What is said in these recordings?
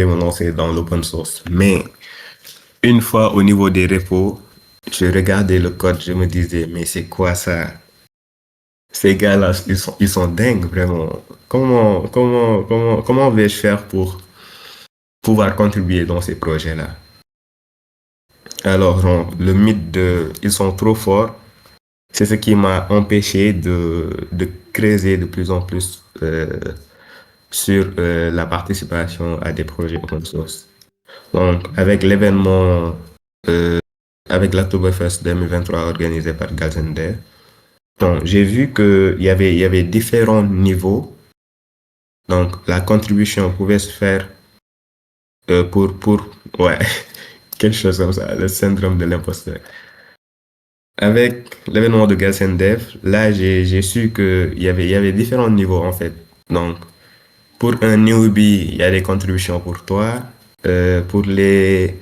me lancer dans l'open source. Mais une fois au niveau des repos, je regardais le code, je me disais, mais c'est quoi ça? Ces gars-là, ils sont dingues, vraiment. Comment vais-je faire pour pouvoir contribuer dans ces projets-là? Alors, genre, le mythe de ils sont trop forts, c'est ce qui m'a empêché de creuser de plus en plus sur la participation à des projets open source. Donc, avec l'événement, euh, avec l'Oktoberfest 2023 organisé par Galzender, donc, j'ai vu il y avait différents niveaux. Donc, la contribution pouvait se faire ouais, quelque chose comme ça, le syndrome de l'imposteur. Avec l'événement de Gas and Dev, là, j'ai su il y avait différents niveaux, en fait. Donc, pour un newbie, il y a des contributions pour toi. Pour les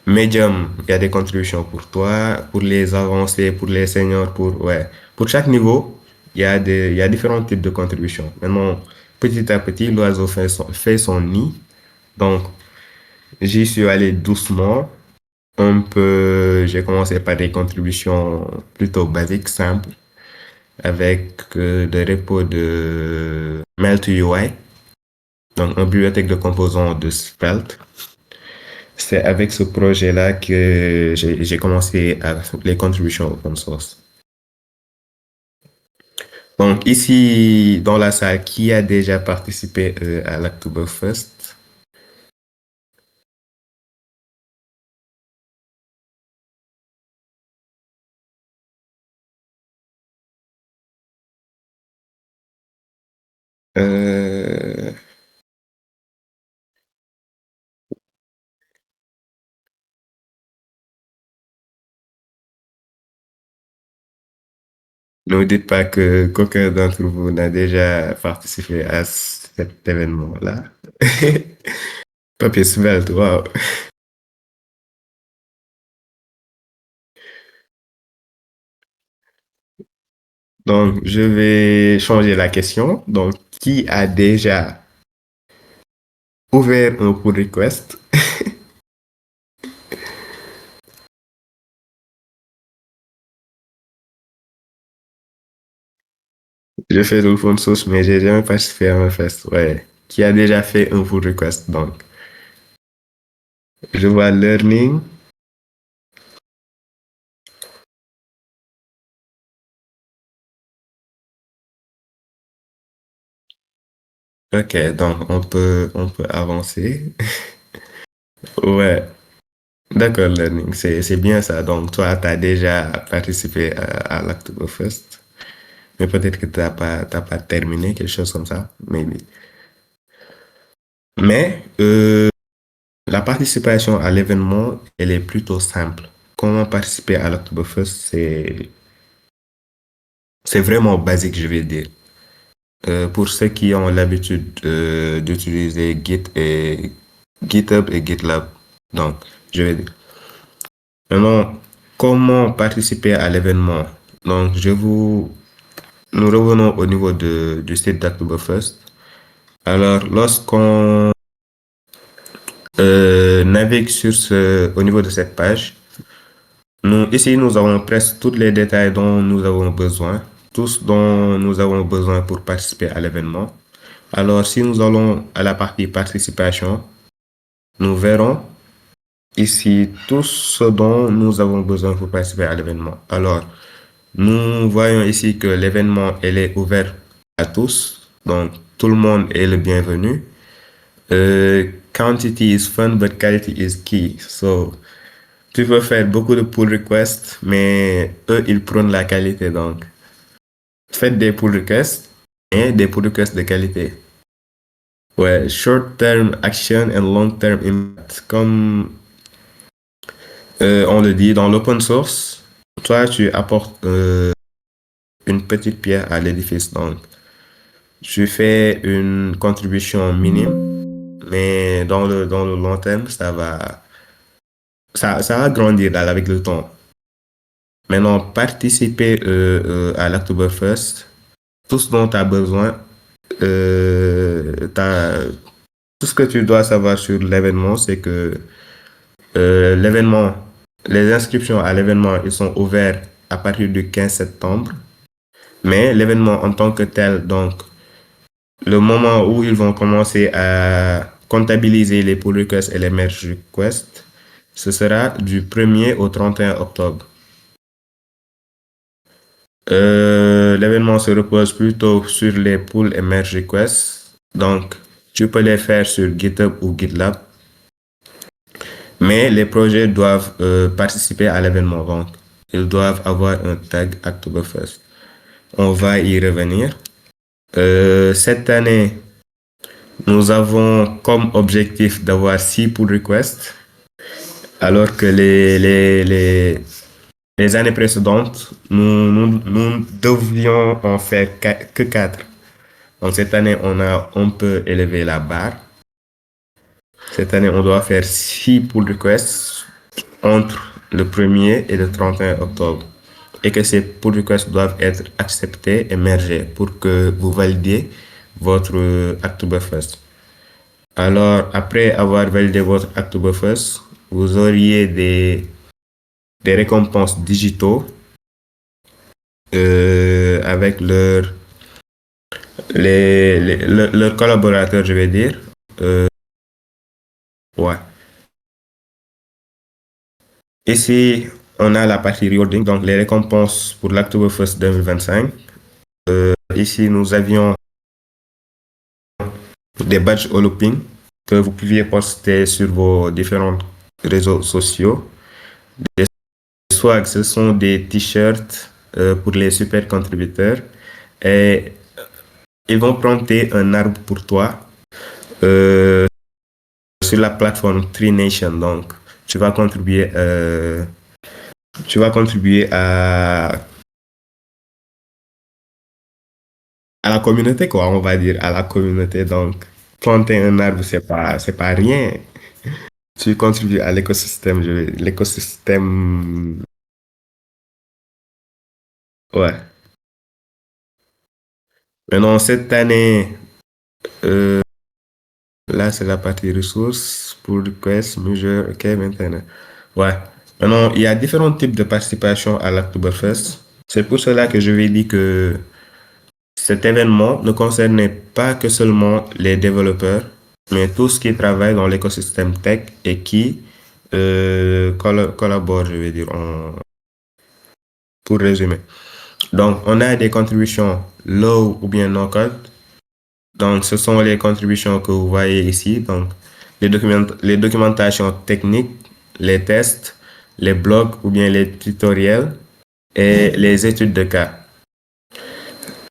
mediums, il y a des contributions pour toi. Pour les avancés, pour les seniors, ouais. Pour chaque niveau, il y a différents types de contributions. Maintenant, petit à petit, l'oiseau fait son nid. Donc, j'y suis allé doucement. J'ai commencé par des contributions plutôt basiques, simples, avec des repos de Melt-UI, donc une bibliothèque de composants de Svelte. C'est avec ce projet-là que j'ai commencé à les contributions open source. Donc ici, dans la salle, qui a déjà participé à l'Oktoberfest? Euh, Ne me dites pas que qu'aucun d'entre vous n'a déjà participé à cet événement-là. Papier Svelte, wow. Donc, je vais changer la question. Donc, qui a déjà ouvert un pull request? Je fais de l'open source, mais j'ai jamais participé à un fest. Ouais. Qui a déjà fait un pull request? Donc, je vois learning. Ok, donc on peut avancer. Ouais, d'accord, learning, c'est bien ça. Donc, toi, tu as déjà participé à l'Oktoberfest, mais peut-être que t'as pas terminé, quelque chose comme ça, maybe. Mais la participation à l'événement, elle est plutôt simple. Comment participer à l'Oktoberfest, c'est vraiment basique, je vais dire. Pour ceux qui ont l'habitude d'utiliser GitHub et GitLab, donc, je vais dire. Maintenant, comment participer à l'événement? Donc, nous revenons au niveau du site d'Oktoberfest. Alors, lorsqu'on navigue au niveau de cette page, ici, nous avons presque tous les détails dont nous avons besoin, tous dont nous avons besoin pour participer à l'événement. Alors, si nous allons à la partie participation, nous verrons ici tout ce dont nous avons besoin pour participer à l'événement. Alors, nous voyons ici que l'événement elle est ouvert à tous, donc tout le monde est le bienvenu. Quantity is fun, but quality is key. So, tu peux faire beaucoup de pull requests, mais eux, ils prônent la qualité. Donc, faites des pull requests et des pull requests de qualité. Ouais, short term action and long term impact. Comme on le dit dans l'open source, toi, tu apportes une petite pierre à l'édifice. Donc, tu fais une contribution minime, mais dans le long terme, ça va grandir là, avec le temps. Maintenant, participer à l'Oktoberfest, tout ce dont tu as besoin, Tout ce que tu dois savoir sur l'événement, c'est que l'événement, les inscriptions à l'événement, ils sont ouvertes à partir du 15 septembre. Mais l'événement en tant que tel, donc le moment où ils vont commencer à comptabiliser les pull requests et les merge requests, ce sera du 1er au 31 octobre. L'événement se repose plutôt sur les pull et merge requests. Donc, tu peux les faire sur GitHub ou GitLab, mais les projets doivent participer à l'événement. Donc, ils doivent avoir un tag Oktoberfest. On va y revenir. Cette année, nous avons comme objectif d'avoir 6 pull requests, alors que les années précédentes, nous devions en faire que 4. Donc cette année, on a un peu élevé la barre. Cette année, on doit faire 6 pull requests entre le 1er et le 31 octobre. Et que ces pull requests doivent être acceptés et mergés pour que vous validiez votre Oktoberfest. Alors, après avoir validé votre Oktoberfest, vous auriez des récompenses digitaux avec leurs collaborateurs, je vais dire. Ouais. Ici, on a la partie rewarding, donc les récompenses pour l'Oktoberfest 2025. Ici, nous avions des badges au looping que vous pouviez poster sur vos différents réseaux sociaux. Des swags, ce sont des t-shirts pour les super contributeurs. Et ils vont planter un arbre pour toi euh, sur la plateforme Tree Nation. Donc, tu vas contribuer, tu vas contribuer à la communauté, quoi, on va dire, à la communauté. Donc, planter un arbre, c'est pas rien. Tu contribues à l'écosystème, l'écosystème, ouais. Maintenant, cette année, euh, là, c'est la partie ressources pour request, measure, ok, maintenant. Ouais. Maintenant, il y a différents types de participation à l'Oktoberfest. C'est pour cela que je vais dire que cet événement ne concernait pas que seulement les développeurs, mais tous qui travaillent dans l'écosystème tech et qui collaborent, je vais dire, pour résumer. Donc, on a des contributions low ou bien no code. Donc, ce sont les contributions que vous voyez ici. Donc, les documentations techniques, les tests, les blogs ou bien les tutoriels et les études de cas.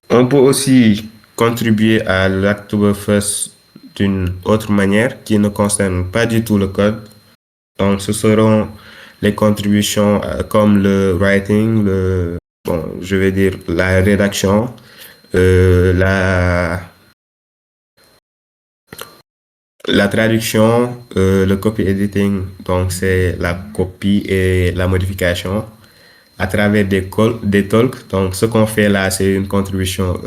On peut aussi contribuer à l'Oktoberfest d'une autre manière qui ne concerne pas du tout le code. Donc, ce seront les contributions comme le writing, bon, je vais dire la rédaction, la la traduction, le copy editing, donc c'est la copie et la modification à travers des talks. Donc, ce qu'on fait là, c'est une contribution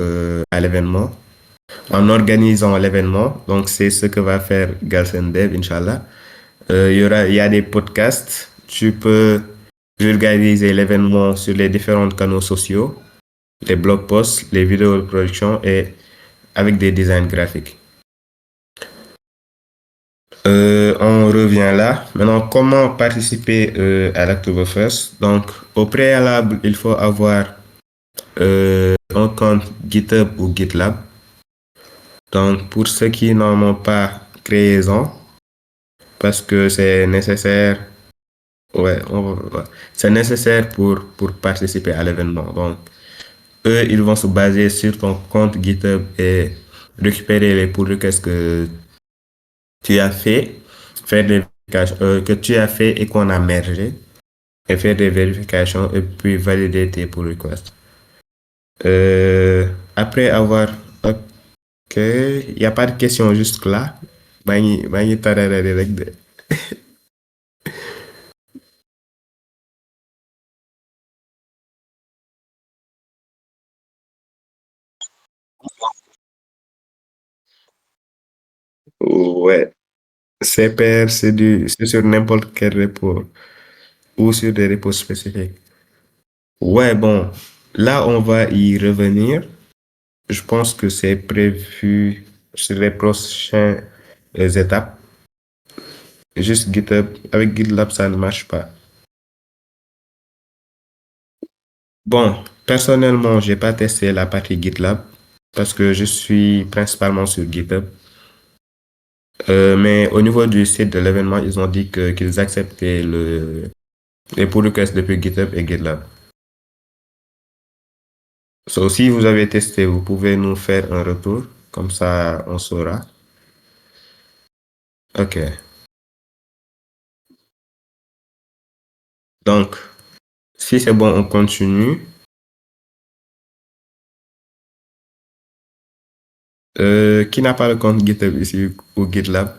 à l'événement. En organisant l'événement, donc c'est ce que va faire Galsen Dev, Inch'Allah. Il y a des podcasts. Tu peux vulgariser l'événement sur les différents canaux sociaux, les blog posts, les vidéos de production et avec des designs graphiques. On revient là. Maintenant, comment participer à l'Oktoberfest? Donc, au préalable, il faut avoir un compte GitHub ou GitLab. Donc, pour ceux qui n'en ont pas, créez-en parce que c'est nécessaire. Ouais, ouais. C'est nécessaire pour participer à l'événement. Donc, eux, ils vont se baser sur ton compte GitHub et récupérer les pull requests que tu as fait, faire des vérifications que tu as fait et qu'on a mergé et faire des vérifications et puis valider tes pull requests. Après avoir, ok, il n'y a pas de question juste là. Maa ngi tararari rek de. Ouais, c'est pair, c'est sur n'importe quel repo ou sur des repos spécifiques. Ouais, bon, là, on va y revenir. Je pense que c'est prévu sur les prochaines étapes. Juste GitHub, avec GitLab, ça ne marche pas. Bon, personnellement, j'ai pas testé la partie GitLab parce que je suis principalement sur GitHub. Mais au niveau du site de l'événement, ils ont dit qu'ils acceptaient les pull requests depuis GitHub et GitLab. So, si vous avez testé, vous pouvez nous faire un retour, comme ça on saura. Ok. Donc, si c'est bon, on continue. Qui n'a pas le compte GitHub ici ou GitLab?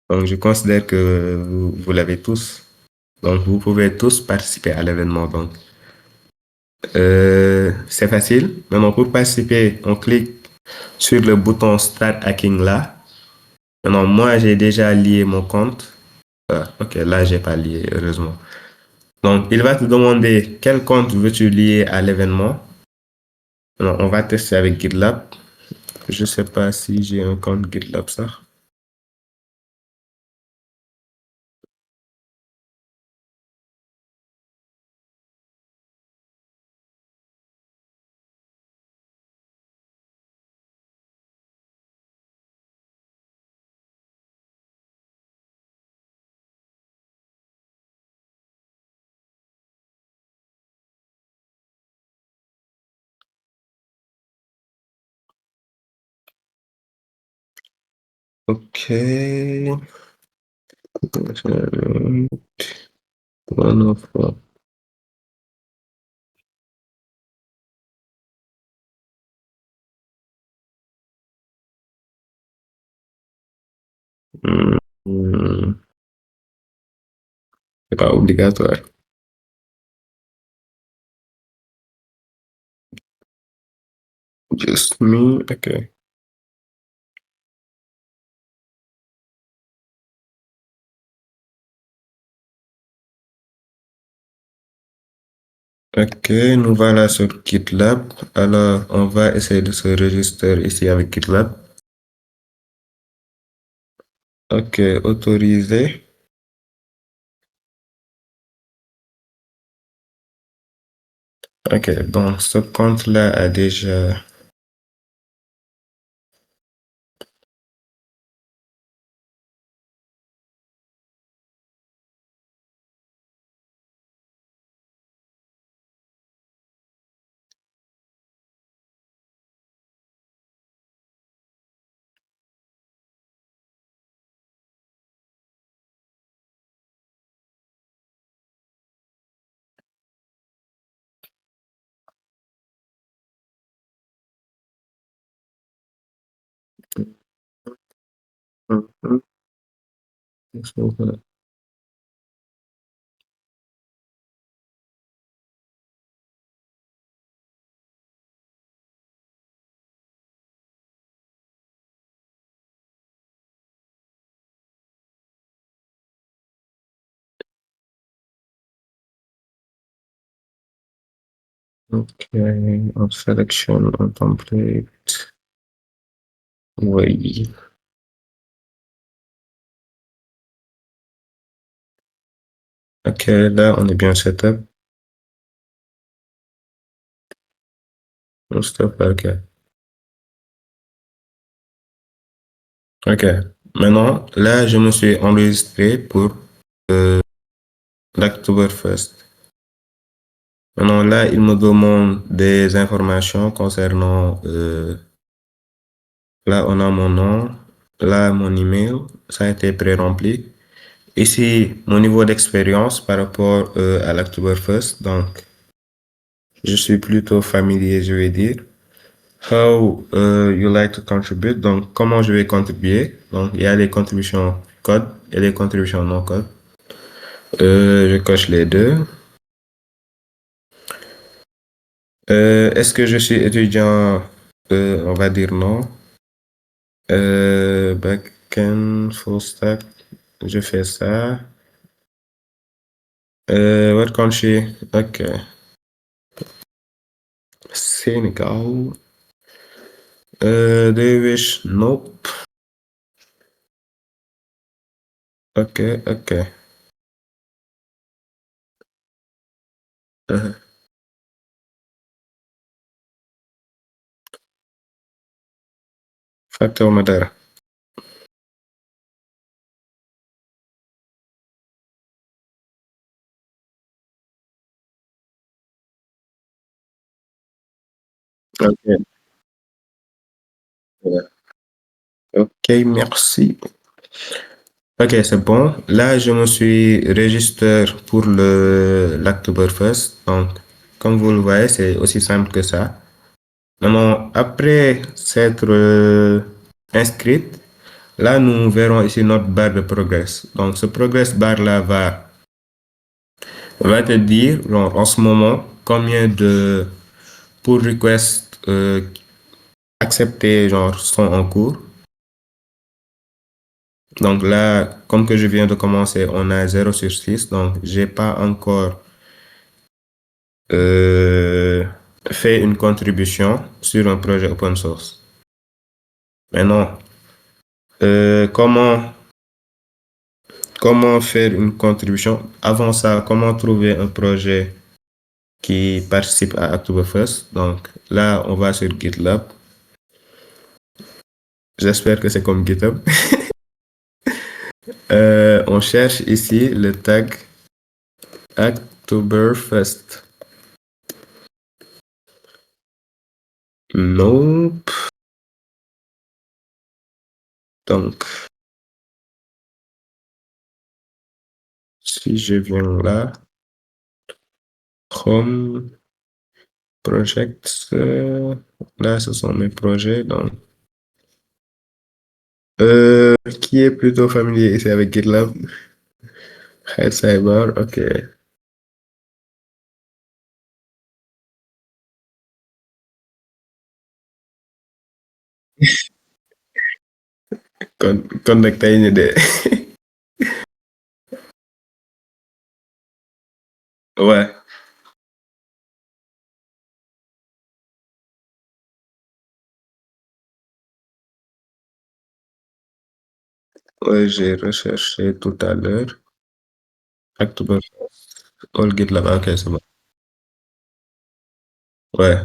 Donc, je considère que vous l'avez tous. Donc, vous pouvez tous participer à l'événement. Donc, c'est facile. Maintenant, pour participer, on clique sur le bouton Start Hacking là. Maintenant, moi, j'ai déjà lié mon compte. Ah, ok, là, j'ai pas lié, heureusement. Donc, il va te demander quel compte veux-tu lier à l'événement. Alors, on va tester avec GitLab. Je sais pas si j'ai un compte GitLab, ça. Ok. One of, hmm, c'est pas obligatoire. Just me. Ok. Ok, nous voilà sur GitLab. Alors, on va essayer de se register ici avec GitLab. Ok, autorisé. Ok, donc ce compte-là a déjà... Mhm. Ok, on sélectionne un template. Oui. Ok, là, on est bien setup. On stop, ok. Ok. Maintenant, là, je me suis enregistré pour l'Oktoberfest. Maintenant, là, il me demande des informations concernant, là, on a mon nom, là, mon email, ça a été pré-rempli. Ici, mon niveau d'expérience par rapport à l'Oktoberfest. Donc, je suis plutôt familier, je vais dire. How you like to contribute? Donc, comment je vais contribuer? Donc, il y a les contributions code et les contributions non code. Je coche les deux. Est-ce que je suis étudiant? On va dire non. Backend, full stack, je fais ça. What country? Ok. Sénégal. Do you wish? Nope. Ok, ok. Uh, Factor Madera. Ok, ok, merci. Ok, c'est bon. Là, je me suis registré pour le l'Oktoberfest. Donc, comme vous le voyez, c'est aussi simple que ça. Maintenant, après s'être inscrite, là, nous verrons ici notre barre de progress. Donc, ce progress bar-là va te dire, genre, en ce moment, combien de pull requests acceptés, genre, sont en cours. Donc là, comme que je viens de commencer, on a 0/6. Donc, j'ai pas encore euh, fait une contribution sur un projet open source. Maintenant, comment faire une contribution? Avant ça, comment trouver un projet qui participe à Oktoberfest? Donc là, on va sur GitLab. J'espère que c'est comme GitHub. On cherche ici le tag Oktoberfest. Nope. Donc, si je viens là, Chrome, Projects, là, ce sont mes projets. Donc, qui est plutôt familier ici avec GitLab? Red Cyber, ok. Connecté une idée. Ouais, ouais, j'ai recherché tout à l'heure. October, all GitLab, ok, c'est bon. Ouais.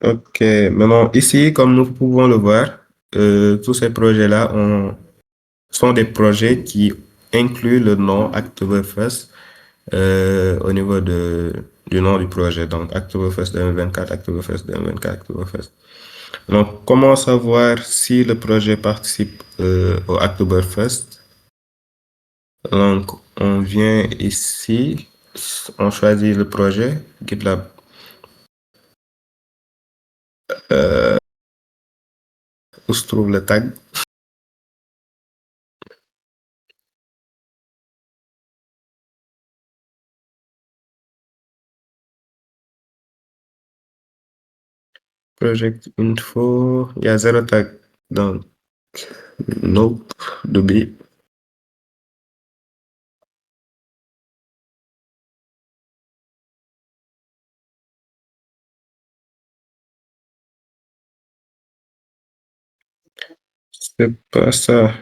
Ok, maintenant ici, comme nous pouvons le voir, tous ces projets-là sont des projets qui incluent le nom Oktoberfest au niveau du nom du projet. Donc, Oktoberfest 2024, Oktoberfest 2024, Oktoberfest. Donc, comment savoir si le projet participe au Oktoberfest? Donc, on vient ici, on choisit le projet, GitLab, où se trouve le tag, project info, il y a zéro tag. Donc, nope, d'oubli. C'est pas ça.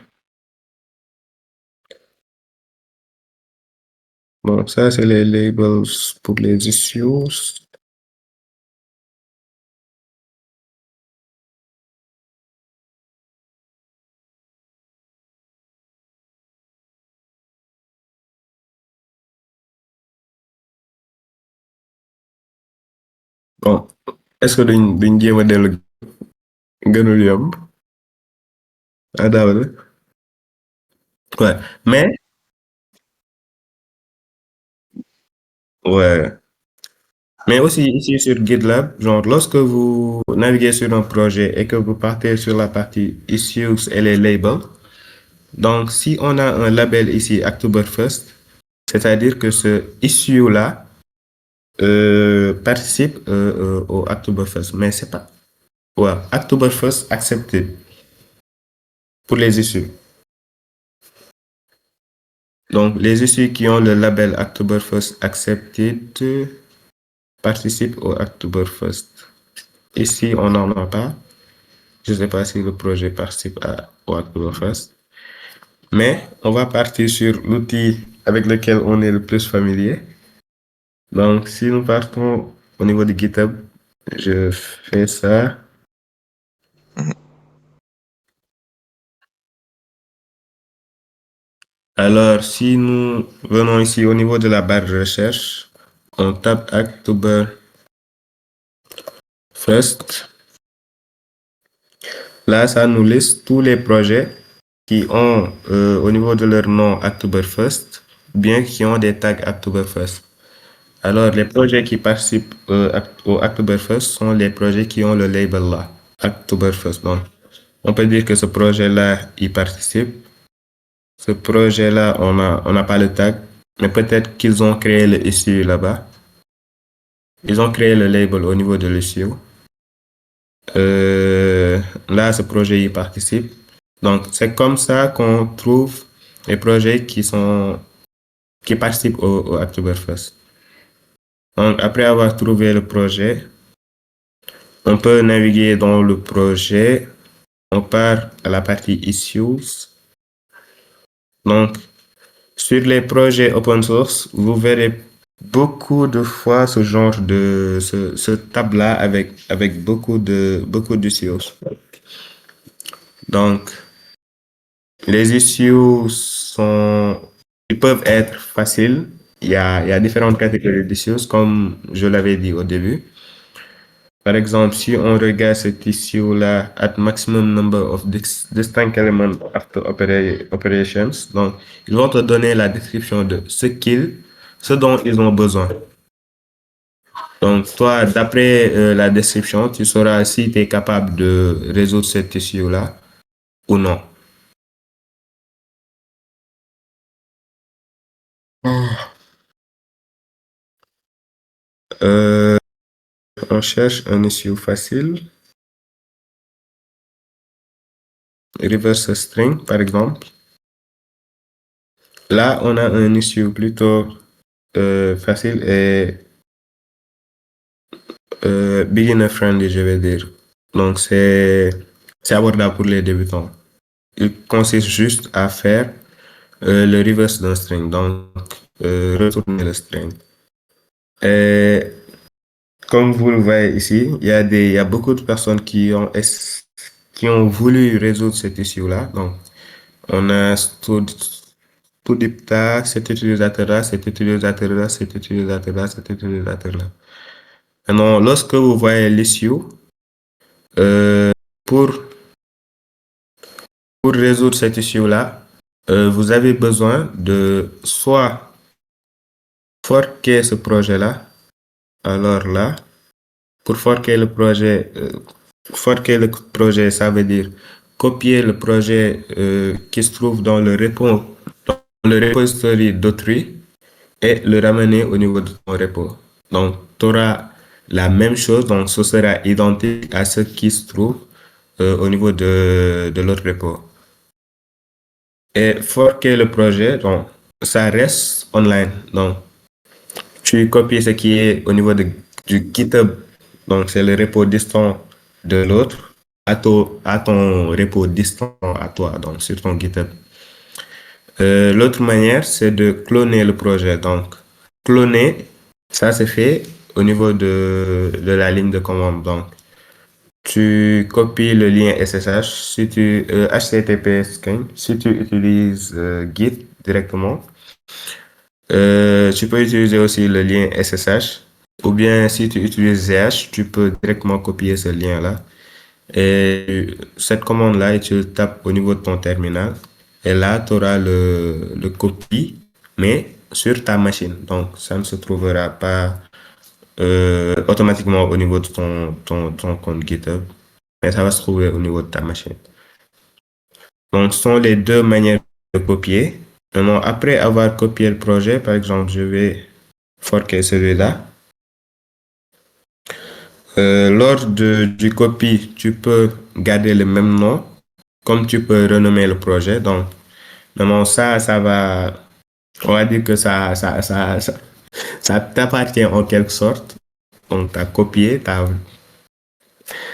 Bon, ça, c'est les labels pour les issues. Bon, est-ce que duñ jéem a dellu gënul yomb? Ah, daaw la. Ouais. Ouais. Mais aussi ici sur GitLab, genre lorsque vous naviguez sur un projet et que vous partez sur la partie issues et les labels, donc si on a un label ici Oktoberfest, c'est-à-dire que ce issue-là participe au Oktoberfest, mais c'est pas. Ouais, Oktoberfest accepté pour les issus. Donc, les issus qui ont le label Oktoberfest Accepted participent au Oktoberfest. Ici, on n'en a pas. Je ne sais pas si le projet participe au Oktoberfest. Mais on va partir sur l'outil avec lequel on est le plus familier. Donc, si nous partons au niveau de GitHub, je fais ça. Mhm. Alors, si nous venons ici au niveau de la barre de recherche, on tape Oktoberfest. Là, ça nous liste tous les projets qui ont au niveau de leur nom Oktoberfest, bien qui ont des tags Oktoberfest. Alors, les projets qui participent au Oktoberfest sont les projets qui ont le label là, Oktoberfest. Donc, on peut dire que ce projet-là, il participe. Ce projet-là, on n'a pas le tag, mais peut-être qu'ils ont créé le issue là-bas. Ils ont créé le label au niveau de l'issue. Euh, Là, ce projet y participe. Donc, c'est comme ça qu'on trouve les projets qui participent au Oktoberfest. Donc, après avoir trouvé le projet, on peut naviguer dans le projet. On part à la partie Issues. Donc, sur les projets open source, vous verrez beaucoup de fois ce tab-là avec beaucoup d'issues. Donc, les issues ils peuvent être faciles. Il y a différentes catégories d'issues, comme je l'avais dit au début. Par exemple, si on regarde cet issue-là, at maximum number of distinct elements after operations, donc ils vont te donner la description de ce dont ils ont besoin. Donc, toi, d'après la description, tu sauras si tu es capable de résoudre cet issue-là ou non. Euh, on cherche un issue facile. Reverse string, par exemple. Là, on a un issue plutôt facile et beginner friendly, je vais dire. Donc, c'est abordable pour les débutants. Il consiste juste à faire le reverse d'un string, donc retourner le string. Et comme vous le voyez ici, il y a beaucoup de personnes qui ont voulu résoudre cette issue-là. Donc, on a tout dipta, cet utilisateur-là, cet utilisateur-là, cet utilisateur-là, cet utilisateur-là. Maintenant, lorsque vous voyez l'issue, euh, pour, pour résoudre cette issue-là, vous avez besoin de soit forker ce projet-là. Alors là, pour forker le projet, ça veut dire copier le projet qui se trouve dans le repository d'autrui et le ramener au niveau de ton repo. Donc, tu auras la même chose, donc ce sera identique à ce qui se trouve au niveau de l'autre repo. Et forker le projet, donc, ça reste online. Donc, tu copies ce qui est au niveau du GitHub, donc c'est le repo distant de l'autre, à ton repo distant à toi, donc sur ton GitHub. L'autre manière, c'est de cloner le projet. Donc, cloner, ça se fait au niveau de la ligne de commande. Donc, tu copies le lien SSH, si tu, HTTPS, si tu utilises Git directement. Tu peux utiliser aussi le lien SSH ou bien si tu utilises ZH, tu peux directement copier ce lien-là. Et cette commande-là, et tu le tapes au niveau de ton terminal. Et là, tu auras le copie, mais sur ta machine. Donc, ça ne se trouvera pas automatiquement au niveau de ton compte GitHub, mais ça va se trouver au niveau de ta machine. Donc, ce sont les deux manières de copier. Maintenant, après avoir copié le projet, par exemple, je vais forquer celui-là. Lors du copie, tu peux garder le même nom, comme tu peux renommer le projet. Donc, vraiment, ça va, on va dire que ça t'appartient en quelque sorte. Donc, tu as copié,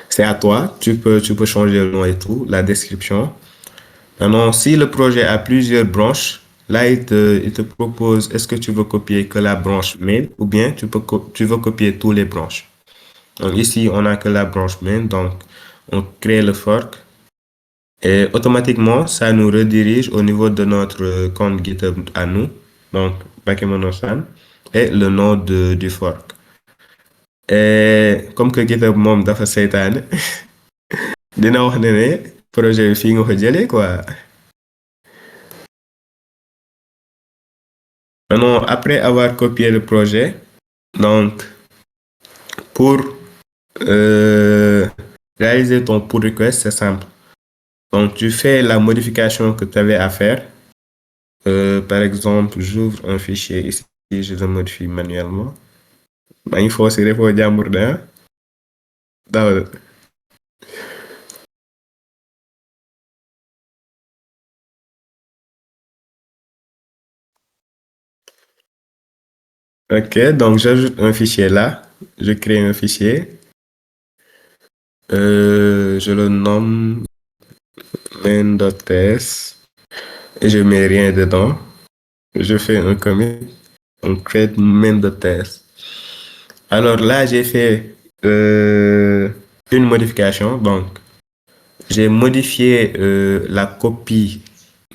c'est à toi. Tu peux changer le nom et tout, la description. Maintenant, si le projet a plusieurs branches, là, il te propose, est-ce que tu veux copier que la branche main ou bien tu veux copier tous les branches. Donc, ici, on n'a que la branche main, donc on crée le fork et automatiquement, ça nous redirige au niveau de notre compte GitHub à nous, donc Bakemono-san, et le nom du fork. Et comme que GitHub moom dafa seytaane dina wax ne projet bi fii nga ko jëlee quoi. Maintenant, après avoir copié le projet, donc pour euh, réaliser ton pull request, c'est simple. Donc tu fais la modification que tu avais à faire. Par exemple, j'ouvre un fichier ici, je le modifie manuellement. Il faut aussi repo jàmbur de ah. Dawal. Ok, donc j'ajoute un fichier là. Je crée un fichier. Je le nomme main.ts et je mets rien dedans. Je fais un commit. On crée main.ts. Alors là, j'ai fait une modification. Donc, j'ai modifié la copie,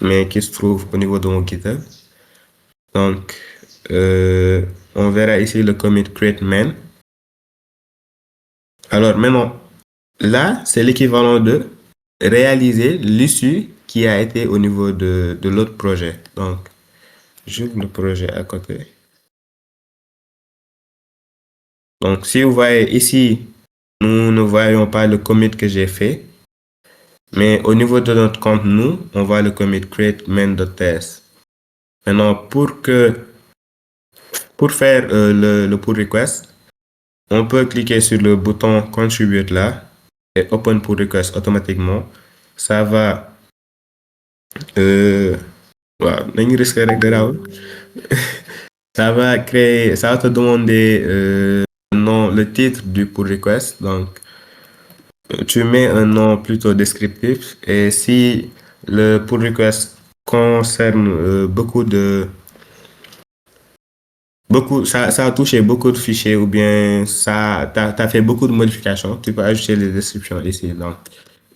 mais qui se trouve au niveau de mon GitHub. Donc, on verra ici le commit create main. Alors maintenant, là, c'est l'équivalent de réaliser l'issue qui a été au niveau de l'autre projet. Donc, j'ouvre le projet à côté. Donc, si vous voyez ici, nous ne voyons pas le commit que j'ai fait. Mais au niveau de notre compte, nous, on voit le commit create main.ts. Maintenant, pour faire le pull request, on peut cliquer sur le bouton contribute là et open pull request automatiquement. Ça va, waaw, nañu risquer rek garaawul. Ça va créer, ça va te demander le titre du pull request. Donc, tu mets un nom plutôt descriptif et si le pull request concerne ça a touché beaucoup de fichiers ou bien t'as fait beaucoup de modifications, tu peux ajouter les descriptions ici. Donc,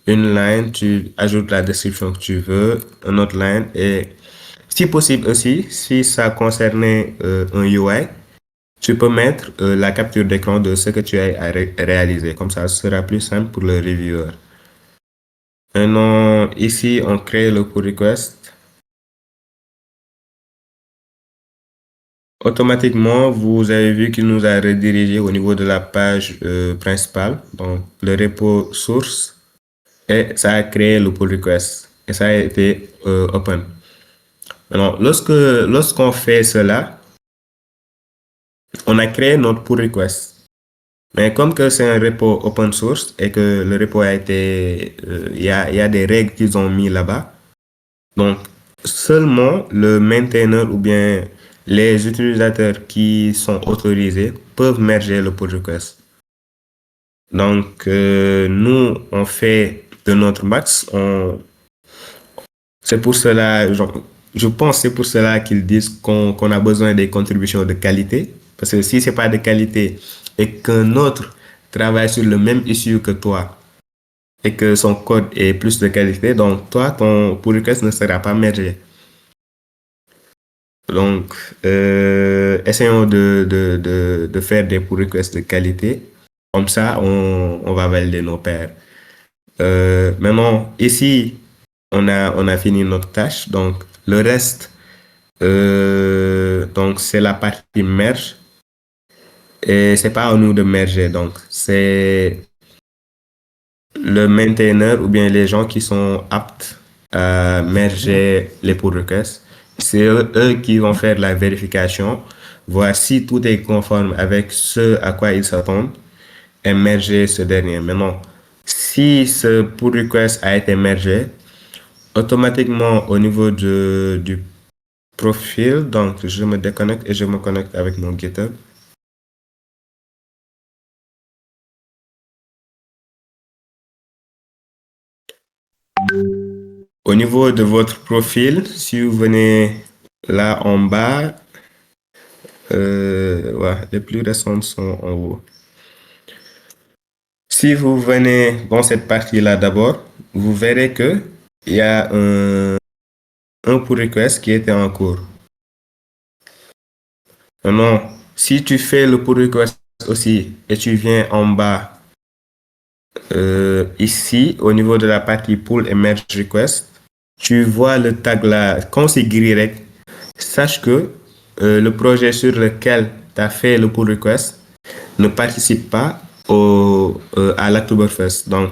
une line, tu ajoutes la description que tu veux, une autre line et si possible aussi, si ça concernait un UI, tu peux mettre la capture d'écran de ce que tu as à réaliser. Comme ça, ce sera plus simple pour le reviewer. Maintenant, ici, on crée le pull request. Automatiquement, vous avez vu qu'il nous a redirigé au niveau de la page principale, donc le repo source, et ça a créé le pull request, et ça a été open. Maintenant, lorsqu'on fait cela, on a créé notre pull request. Mais comme que c'est un repo open source et que le repo a été, il y a des règles qu'ils ont mis là-bas, donc seulement le maintainer ou bien les utilisateurs qui sont autorisés peuvent merger le pull request. Donc, nous, on fait de notre max. C'est pour cela, je pense que c'est pour cela qu'ils disent qu'on a besoin des contributions de qualité. Parce que si c'est pas de qualité et qu'un autre travaille sur le même issue que toi et que son code est plus de qualité, donc toi, ton pull request ne sera pas mergé. Donc, essayons de faire des pull requests de qualité. Comme ça, on va valider nos pairs. Maintenant, ici, on a fini notre tâche. Donc, le reste, donc c'est la partie merge. Et c'est pas à nous de merger. Donc, c'est le maintainer ou bien les gens qui sont aptes à merger les pull requests. C'est eux qui vont faire la vérification, voir si tout est conforme avec ce à quoi ils s'attendent. merger ce dernier. Maintenant, si ce pull request a été mergé, automatiquement au niveau du profil, donc je me déconnecte et je me connecte avec mon GitHub. Au niveau de votre profil, si vous venez là en bas, ouais, les plus récentes sont en haut. Si vous venez dans cette partie-là d'abord, vous verrez que il y a un pull request qui était en cours. Maintenant, si tu fais le pull request aussi et tu viens en bas ici au niveau de la partie pull et merge request, tu vois le tag là, quand c'est gris rek, sache que le projet sur lequel tu as fait le pull request ne participe pas à l'Oktoberfest. Donc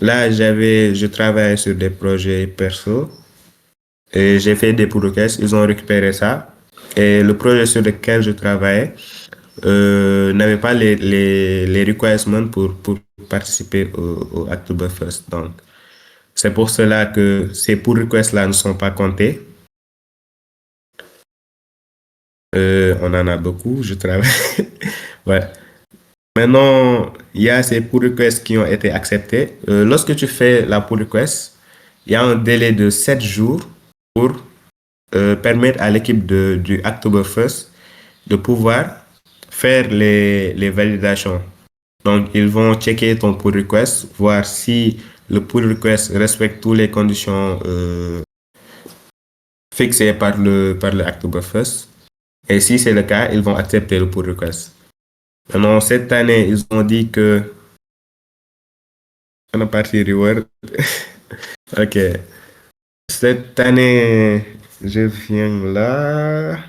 là, je travaillais sur des projets perso et j'ai fait des pull requests, ils ont récupéré ça. Et le projet sur lequel je travaillais n'avait pas les requirements pour participer au Oktoberfest. Donc, c'est pour cela que ces pull requests-là ne sont pas comptés. On en a beaucoup, je travaille. Ouais. Maintenant, il y a ces pull requests qui ont été acceptés. Lorsque tu fais la pull request, il y a un délai de 7 jours pour permettre à l'équipe du Oktoberfest de pouvoir faire les validations. Donc, ils vont checker ton pull request, voir si le pull request respecte toutes les conditions fixées par le Oktoberfest. Et si c'est le cas, ils vont accepter le pull request. Maintenant, cette année, ils ont dit que on a parti reward. Ok. Cette année, je viens là.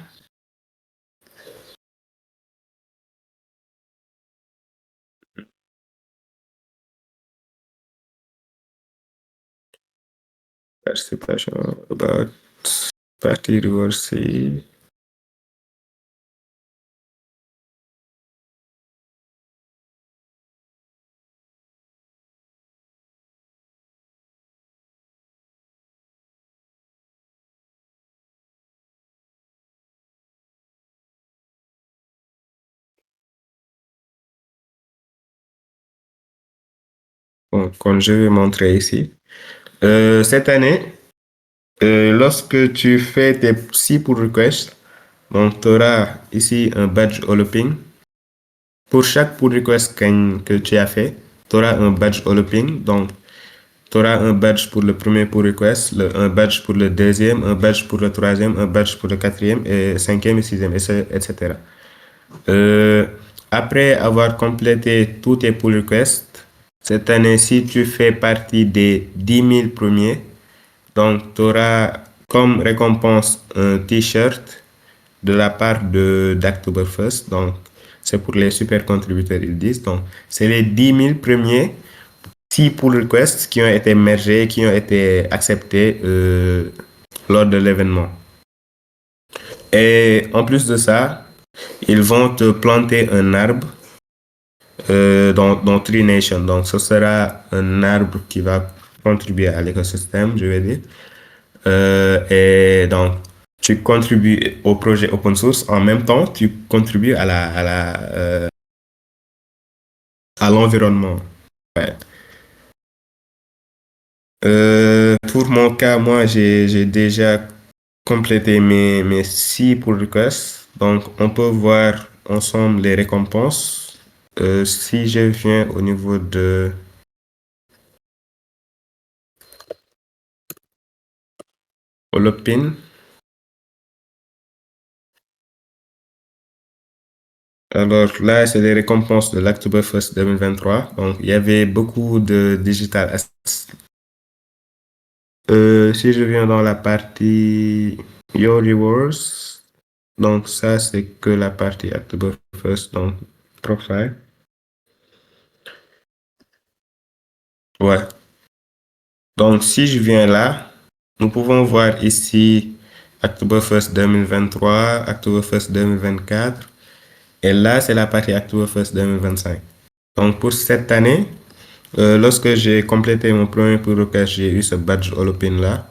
Participation about party reward C. Bon, comme je vais montrer ici. Cette année, lorsque tu fais tes 6 pull requests, donc tu auras ici un badge Holoping. Pour chaque pull request que tu as fait, tu auras un badge Holoping. Donc, tu auras un badge pour le premier pull request, un badge pour le deuxième, un badge pour le troisième, un badge pour le quatrième, et cinquième et sixième, etc. Euh, Après avoir complété tous tes pull requests, cette année-ci, tu fais partie des 10 000 premiers. Donc, tu auras comme récompense un t-shirt de la part d'Octoberfest. Donc, c'est pour les super contributeurs, ils disent. Donc, c'est les 10 000 premiers 6 pull requests qui ont été mergés, qui ont été acceptés lors de l'événement. Et en plus de ça, ils vont te planter un arbre dans Tree Nation. Donc, ce sera un arbre qui va contribuer à l'écosystème, je vais dire. Et donc, tu contribues au projet open source. En même temps, tu contribues à l'environnement. Ouais. Pour mon cas, moi, j'ai déjà complété mes 6 pull requests. Donc, on peut voir ensemble les récompenses. Si je viens au niveau de Holopin, alors là, c'est les récompenses de l'Oktoberfest 2023. Donc, il y avait beaucoup de digital assets. Si je viens dans la partie Your Rewards, donc ça, c'est que la partie Oktoberfest, donc profile. Ouais. Donc, si je viens là, nous pouvons voir ici Oktoberfest 2023, Oktoberfest 2024. Et là, c'est la partie Oktoberfest 2025. Donc, pour cette année, lorsque j'ai complété mon premier pull request, j'ai eu ce badge Holopin-là,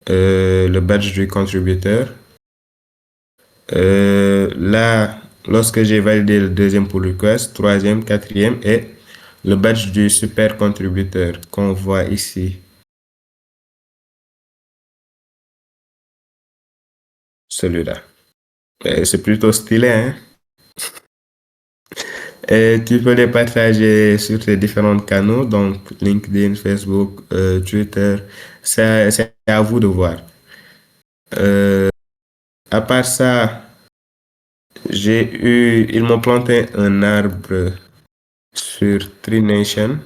le badge du contributeur. Là, lorsque j'ai validé le deuxième pull request, troisième, quatrième et le badge du super contributeur qu'on voit ici, celui-là. C'est plutôt stylé, hein? Et tu peux les partager sur tes différents canaux, donc LinkedIn, Facebook, Twitter. C'est à vous de voir. Euh, à part ça, ils m'ont planté un arbre sur Tree Nation.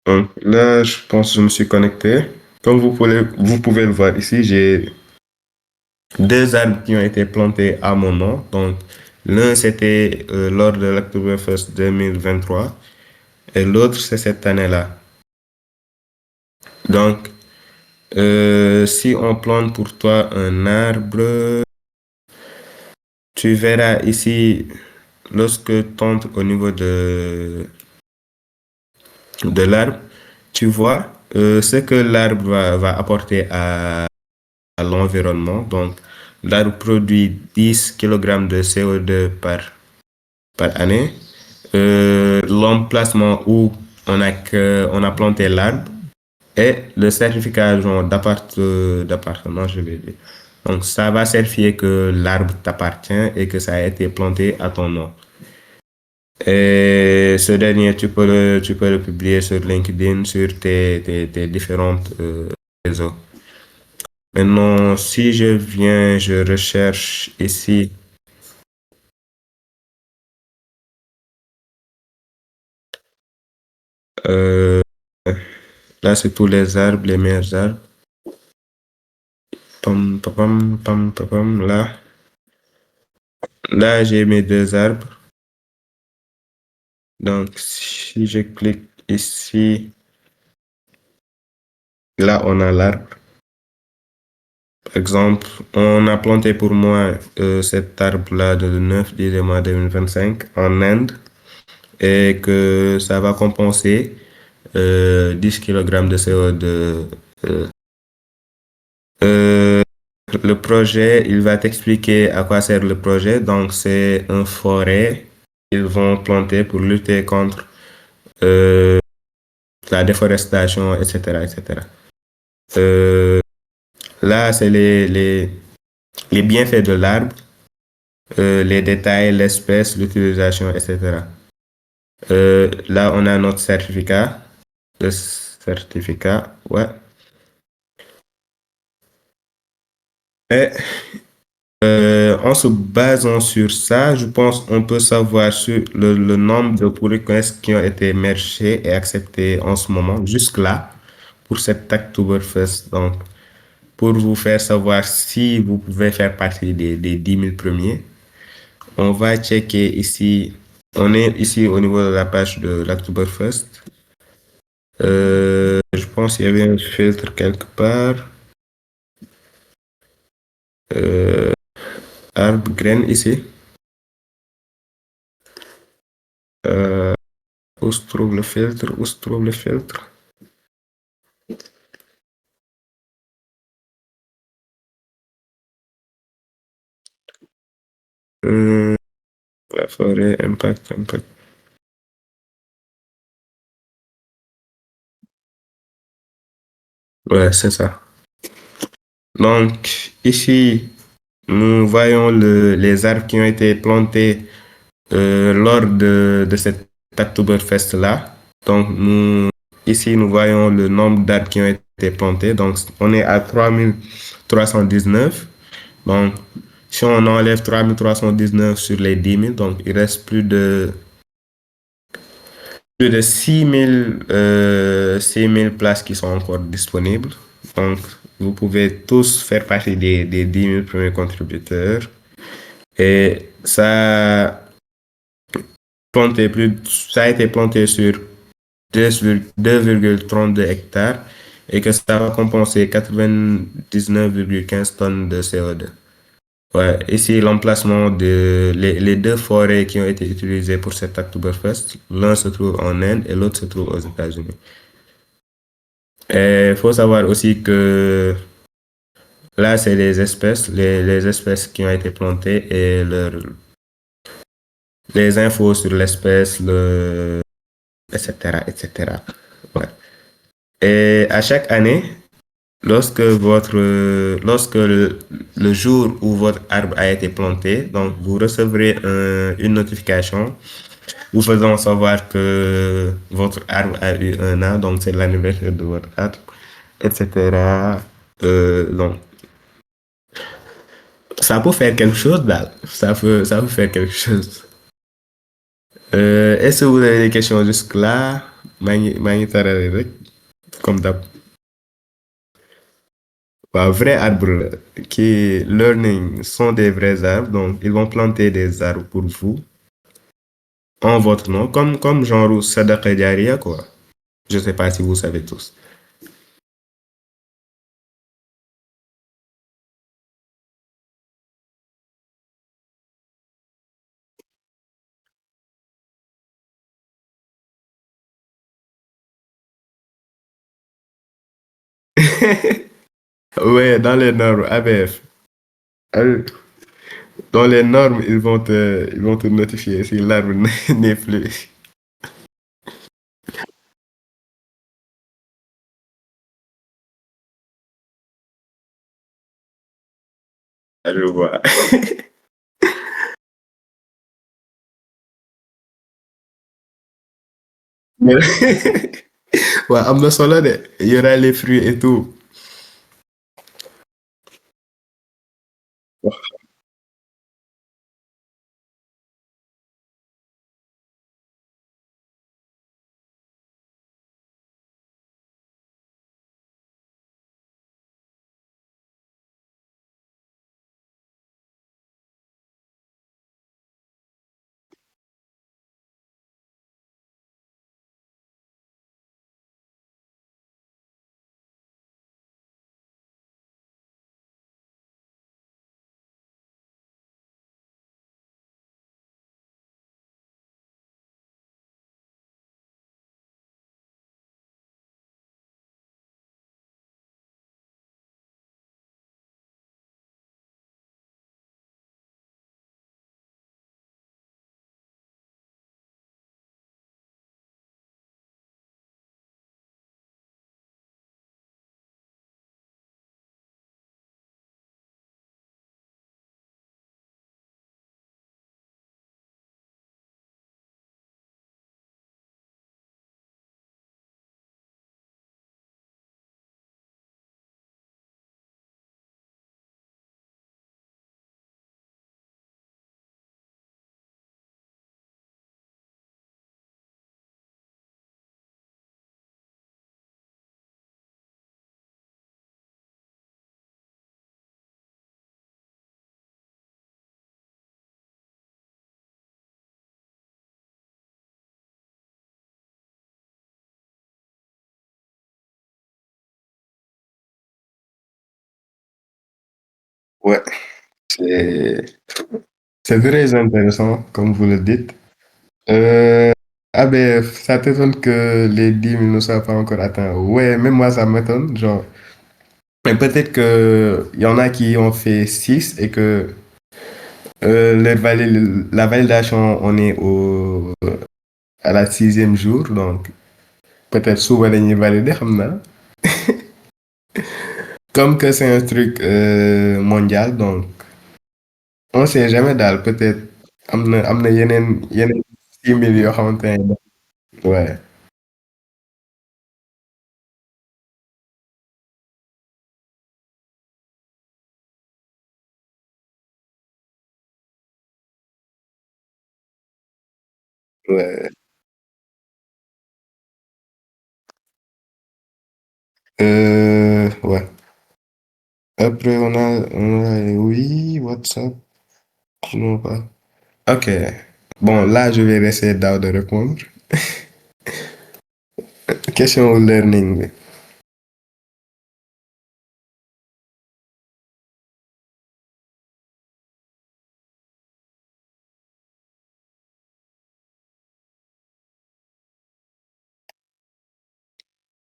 Donc là, je pense que je me suis connecté. Comme vous pouvez le voir ici, j'ai deux arbres qui ont été plantés à mon nom. Donc, l'un, c'était lors de l'Oktoberfest 2023 et l'autre, c'est cette année-là. Donc, si on plante pour toi un arbre, tu verras ici, lorsque tu entres au niveau de l'arbre, tu vois ce que l'arbre va apporter à l'environnement. Donc, l'arbre produit 10 kg de CO2 par année. L'emplacement où on a planté l'arbre et le certificat genre, d'appartenance, je vais dire. Donc, ça va certifier que l'arbre t'appartient et que ça a été planté à ton nom. Et ce dernier, tu peux le publier sur LinkedIn, sur tes différentes réseaux. Maintenant, si je viens, je recherche ici, euh, là, c'est tous les arbres, les meilleurs arbres. Pam, pam, pam, pam, pam, pam, là, j'ai mes deux arbres. Donc, si je clique ici, là, on a l'arbre. Par exemple, on a planté pour moi cet arbre-là de 9 mois 2025 en Inde et que ça va compenser 10 kg de CO2. Euh, euh, le projet, il va t'expliquer à quoi sert le projet. Donc, c'est un forêt qu'ils vont planter pour lutter contre euh, la déforestation, etc., etc. Euh, là, c'est les bienfaits de l'arbre, les détails, l'espèce, l'utilisation, etc. Là, on a notre certificat. Le certificat, ouais. Et en se basant sur ça, je pense qu'on peut savoir sur le nombre de pull requests qui ont été mergés et acceptés en ce moment, jusque-là, pour cette Oktoberfest. Donc, pour vous faire savoir si vous pouvez faire partie des 10 000 premiers, on va checker ici. On est ici au niveau de la page de l'Oktoberfest. Je pense qu'il y avait un filtre quelque part. Euh, arbre graine ici. Euh, où se trouve le filtre? Où se trouve le filtre? Euh, la forêt, impact, impact. Ouais, c'est ça. Donc, ici, nous voyons les arbres qui ont été plantés lors de cette Oktoberfest-là. Donc, ici, nous voyons le nombre d'arbres qui ont été plantés. Donc, on est à 3 319. Donc, si on enlève 3 319 sur les 10 000, donc il reste plus de 6 000 places qui sont encore disponibles. Donc, vous pouvez tous faire partie des 10 000 premiers contributeurs. Et ça a été planté sur 2,32 hectares et que ça va compenser 99,15 tonnes de CO2. Ouais, ici, l'emplacement de les deux forêts qui ont été utilisées pour cet Oktoberfest, l'un se trouve en Inde et l'autre se trouve aux États-Unis. Et il faut savoir aussi que là, c'est les espèces qui ont été plantées et les infos sur l'espèce, etc., etc. Ouais. Et à chaque année, lorsque le jour où votre arbre a été planté, donc vous recevrez une notification vous faisant savoir que votre arbre a eu un an, donc c'est l'anniversaire de votre arbre, etc. Donc, ça peut faire quelque chose, là. Ça peut faire quelque chose. Est-ce que vous avez des questions jusque-là? Mani tarare rek, comme d'hab. Vrai arbre qui learning sont des vrais arbres, donc ils vont planter des arbres pour vous en votre nom, comme genre Sadaqa Jariya, quoi. Je sais pas si vous savez tous. Ouais, dans les normes ABF. Euh, Dans les normes, ils vont te notifier si l'arbre n'est plus. Ah, je vois. Ouais, am na solo de. Il y aura les fruits et tout. Ouais, c'est c'est très intéressant, comme vous le dites. Ah ben, ça t'étonne que les 10 000 ne soient pas encore atteints. Ouais, même moi, ça m'étonne. Genre, mais peut-être que il y en a qui ont fait 6 et que la validation, on est à la sixième jour. Donc, peut-être souvent, les valider, xam naa. Comme que c'est un truc mondial, donc on sait jamais daal. Peut-être am na yeneen 6 000 yoo xamante ne. Ouais, ouais. Ouais. Après, oui, WhatsApp, non pas. Ok. Bon, là, je vais essayer de répondre. Question learning.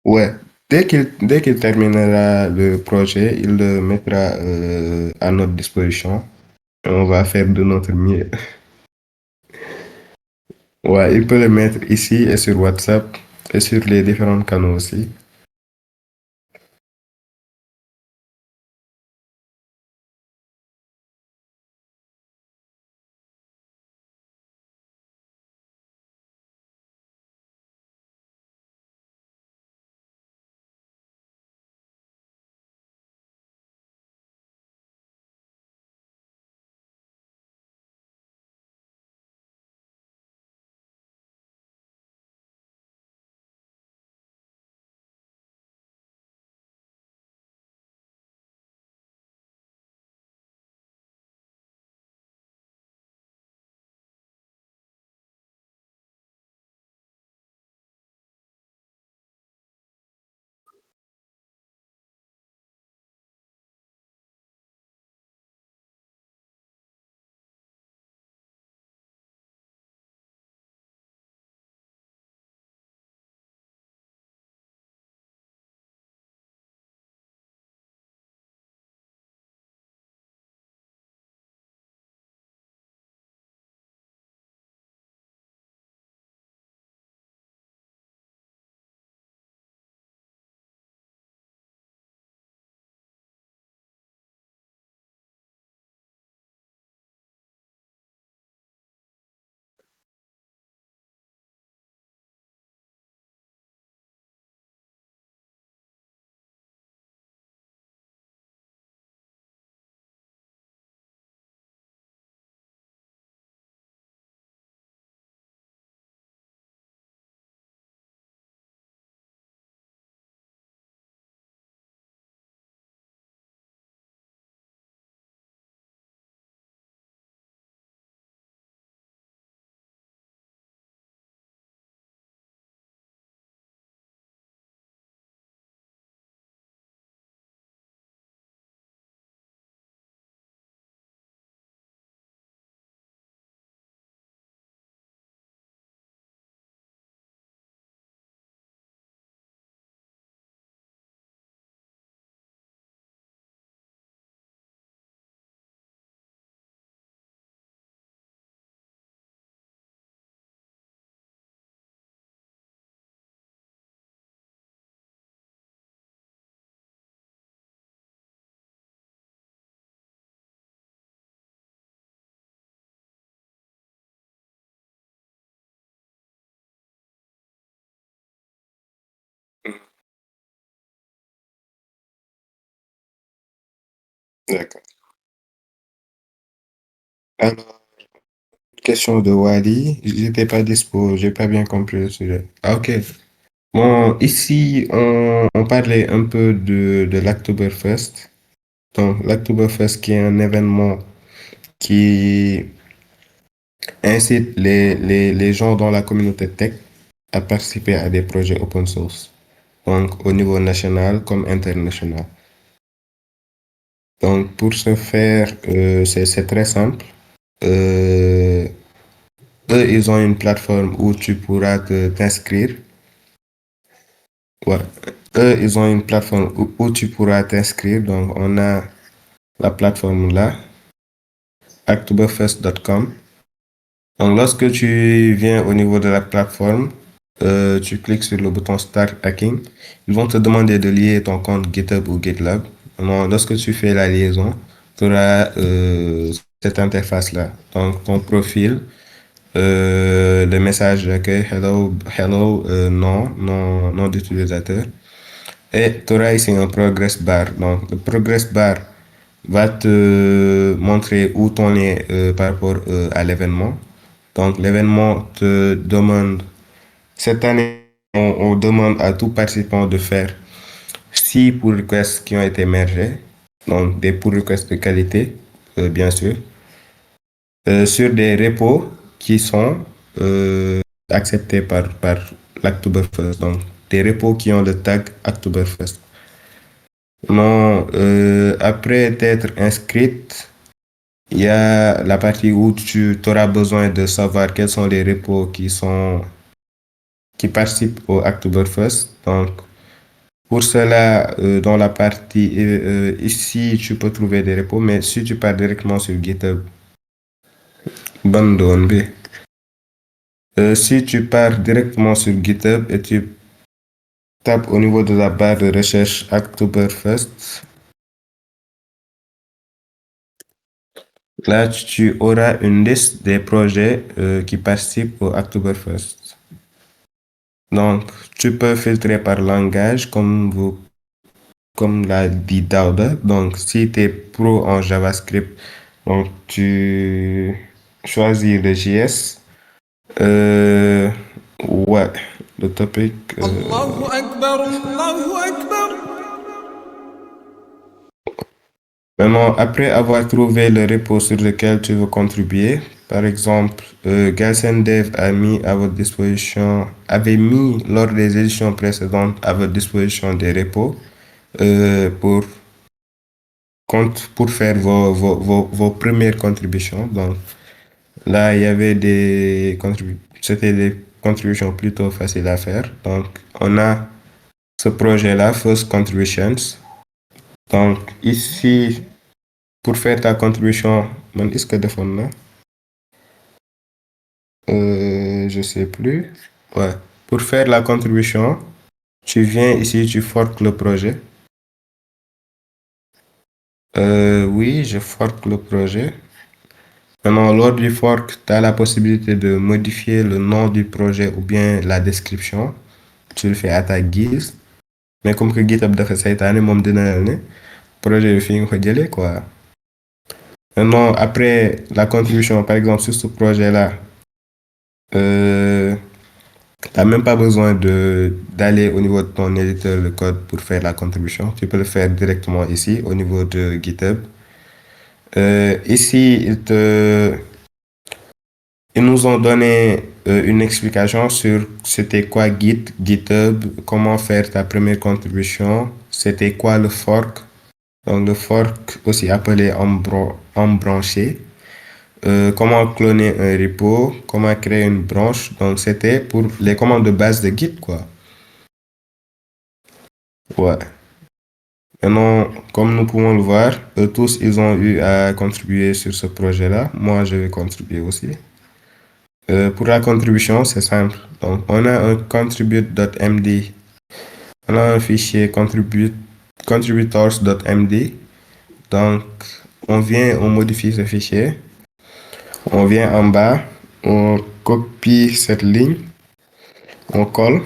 Ouais, dès qu'il terminera le projet, il le mettra à notre disposition. On va faire de notre mieux. Ouais, il peut le mettre ici et sur WhatsApp et sur les différents canaux aussi. D'accord. Alors, question de Wally, j'étais pas dispo, j'ai pas bien compris le sujet. Ah, ok. Bon, ici, on parlait un peu de l'Oktoberfest. Donc, l'Oktoberfest qui est un événement qui incite les gens dans la communauté tech à participer à des projets open source, donc au niveau national comme international. Donc, pour ce faire, c'est très simple. Euh, Eux, ils ont une plateforme où tu pourras t'inscrire. Ouais. Eux, ils ont une plateforme où tu pourras t'inscrire. Donc, on a la plateforme là, oktoberfest.com. Donc, lorsque tu viens au niveau de la plateforme, tu cliques sur le bouton Start Hacking. Ils vont te demander de lier ton compte GitHub ou GitLab. Donc, lorsque tu fais la liaison, tu auras cette interface-là. Donc, ton profil, le message d'accueil, hello, hello, non d'utilisateur. Et tu auras ici un progress bar. Donc, le progress bar va te montrer où ton est par rapport à l'événement. Donc, l'événement te demande, cette année, on demande à tout participant de faire 6 pull requests qui ont été mergés. Donc, des pull requests de qualité, bien sûr, sur des repos qui sont acceptés par l'Oktoberfest. Donc, des repos qui ont le tag Oktoberfest. Non, après t'être inscrite, il y a la partie où tu auras besoin de savoir quels sont les repos qui participent au Oktoberfest. Donc, Pour cela, dans la partie ici, tu peux trouver des repos, mais si tu pars directement sur GitHub, Bandon B. Si tu pars directement sur GitHub et tu tapes au niveau de la barre de recherche Oktoberfest, là tu auras une liste des projets qui participent au Oktoberfest. Donc, tu peux filtrer par langage comme l'a dit Dauda. Donc, si tu es pro en JavaScript, donc tu choisis le JS. Euh, ouais, le topic. الله أكبر الله أكبر. Maintenant, après avoir trouvé le repo sur lequel tu veux contribuer, par exemple, Galsen a mis à votre disposition, avait mis lors des éditions précédentes à votre disposition des repos pour pour faire vos premières contributions. Donc, là, il y avait c'était des contributions plutôt faciles à faire. Donc, on a ce projet-là, First Contributions. Donc, ici, pour faire ta contribution, est-ce que téléphone là? Je sais plus. Ouais. Pour faire la contribution, tu viens ici, tu forques le projet. Oui, je forque le projet. Maintenant, lors du fork, tu as la possibilité de modifier le nom du projet ou bien la description. Tu le fais à ta guise. Mais comme que GitHub dafa saytaane moom dina la ne projet bi fii nga ko jëlee quoi. Maintenant, après la contribution, par exemple, sur ce projet-là, tu n'as même pas besoin d'aller au niveau de ton éditeur de code pour faire la contribution. Tu peux le faire directement ici, au niveau de GitHub. Ici, ils nous ont donné une explication sur c'était quoi Git, GitHub, comment faire ta première contribution, c'était quoi le fork. Donc le fork, aussi appelé embrancher. Comment cloner un repo, comment créer une branche. Donc c'était pour les commandes de base de Git, quoi. Ouais. Maintenant, comme nous pouvons le voir, eux tous, ils ont eu à contribuer sur ce projet-là. Moi, je vais contribuer aussi. Pour la contribution, c'est simple. Donc, on a un contribute.md. On a un fichier contributors.md. Donc, on modifie ce fichier. On vient en bas, on copie cette ligne, on colle.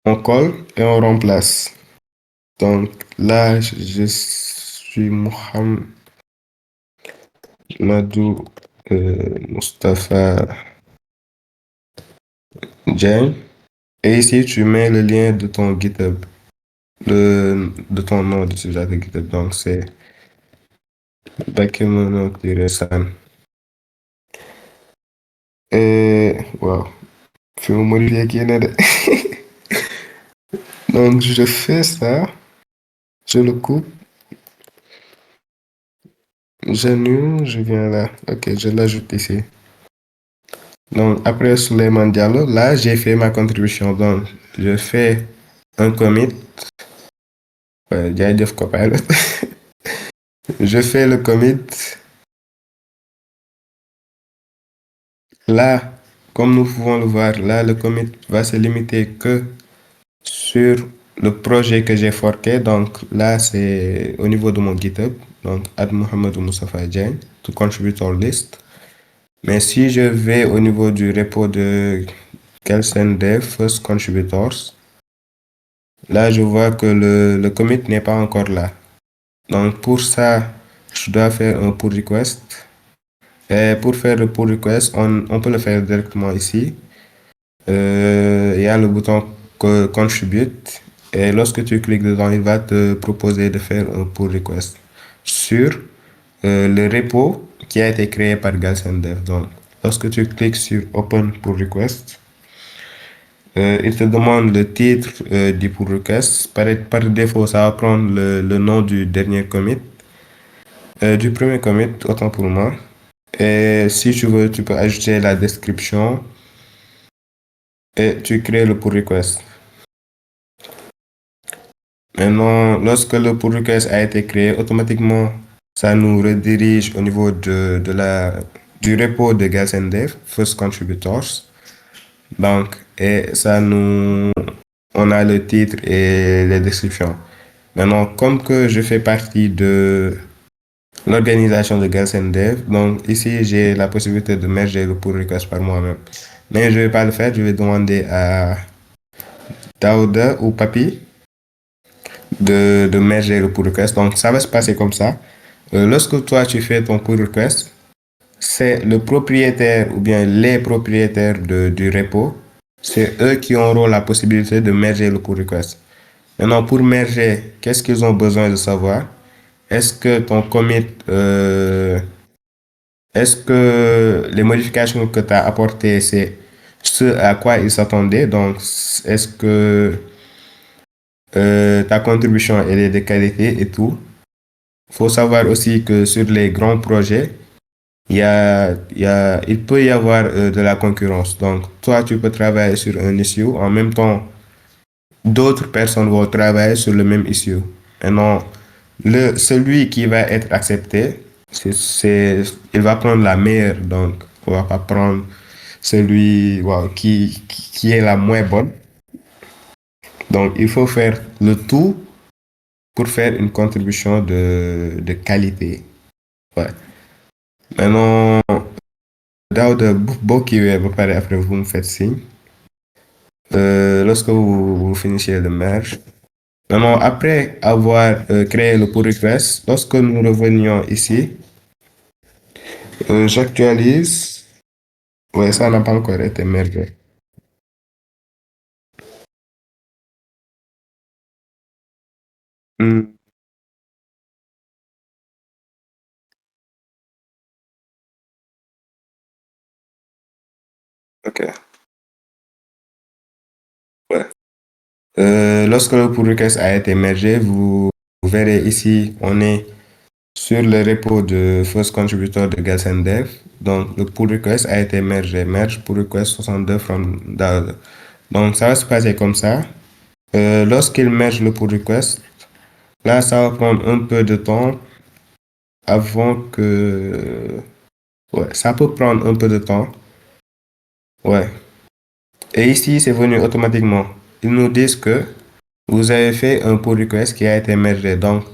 On colle et on remplace. Donc là, je suis Mohamedou Mustafa Dieng. Et ici, tu mets le lien de ton GitHub, de ton nom d'utilisateur GitHub. Donc c'est Bakemono-san. Et wow, je vais modifier qui est. Donc je fais ça, je le coupe, j'annule, je viens là. Ok, je l'ajoute ici. Donc après Souleymane Diallo, là j'ai fait ma contribution. Donc je fais un commit. Jaajëf Copilot. Je fais le commit. Là, comme nous pouvons le voir, là le commit va se limiter que sur le projet que j'ai forqué. Donc là c'est au niveau de mon GitHub. Donc add Mohamedou Moustapha Dieng to contributor list. Mais si je vais au niveau du repo de Kelsen Dev First Contributors, là je vois que le commit n'est pas encore là. Donc pour ça, je dois faire un pull request. Et pour faire le pull request, on peut le faire directement ici. Il y a le bouton contribute. Et lorsque tu cliques dedans, il va te proposer de faire un pull request sur le repo qui a été créé par Galsen Dev. Donc, lorsque tu cliques sur Open Pull Request, il te demande le titre du pull request. Par défaut, ça va prendre le nom du dernier commit. Du premier commit, autant pour moi. Et si tu veux, tu peux ajouter la description et tu crées le pull request. Maintenant, lorsque le pull request a été créé, automatiquement, ça nous redirige au niveau du repo de Gas and Dev, First Contributors. Donc, et on a le titre et les descriptions. Maintenant, comme que je fais partie de l'organisation de Gas and Dev, donc ici, j'ai la possibilité de merger le pull request par moi-même. Mais je ne vais pas le faire, je vais demander à Daouda ou Papi de merger le pull request. Donc, ça va se passer comme ça. Lorsque toi, tu fais ton pull request, c'est le propriétaire ou bien les propriétaires du repo, c'est eux qui auront la possibilité de merger le pull request. Maintenant, pour merger, qu'est-ce qu'ils ont besoin de savoir? Est-ce que ton commit, est-ce que les modifications que tu as apportées, c'est ce à quoi ils s'attendaient? Donc, est-ce que ta contribution elle est de qualité et tout? Il faut savoir aussi que sur les grands projets, il peut y avoir de la concurrence. Donc, toi, tu peux travailler sur un issue. En même temps, d'autres personnes vont travailler sur le même issue. Maintenant, celui qui va être accepté, il va prendre la meilleure. Donc, on va pas prendre celui wow, qui est la moins bonne. Donc, il faut faire le tout pour faire une contribution de qualité. Ouais. Maintenant, Daoud, boo kiiwee ba pare après vous me faites signe. Lorsque vous finissez le merge. Maintenant, après avoir créé le pull request, lorsque nous revenions ici, j'actualise. Ouais, ça n'a pas encore été mergé. Hmm, ok. Ouais. Lorsque le pull request a été mergé, vous verrez ici, on est sur le repo de First Contributor de Gas and Dev. Donc, le pull request a été mergé. Merge pull request 62 from Daoud. Donc, ça va se passer comme ça. Lorsqu'il merge le pull request, là, ça va prendre un peu de temps avant que... Ouais, ça peut prendre un peu de temps. Ouais. Et ici, c'est venu automatiquement. Ils nous disent que vous avez fait un pull request qui a été mergé. Donc,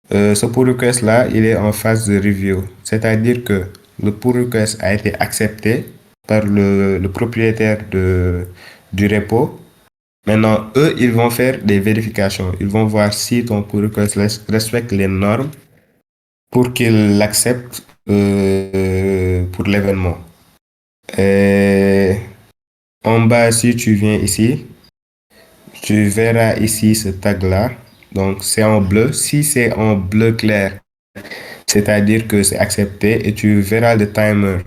ce pull request-là, il est en phase de review. C'est-à-dire que le pull request a été accepté par le propriétaire du repo. Maintenant, eux, ils vont faire des vérifications. Ils vont voir si ton pull request respecte les normes pour qu'ils l'acceptent pour l'événement. Et en bas, si tu viens ici, tu verras ici ce tag-là. Donc, c'est en bleu. Si c'est en bleu clair, c'est-à-dire que c'est accepté et tu verras le timer.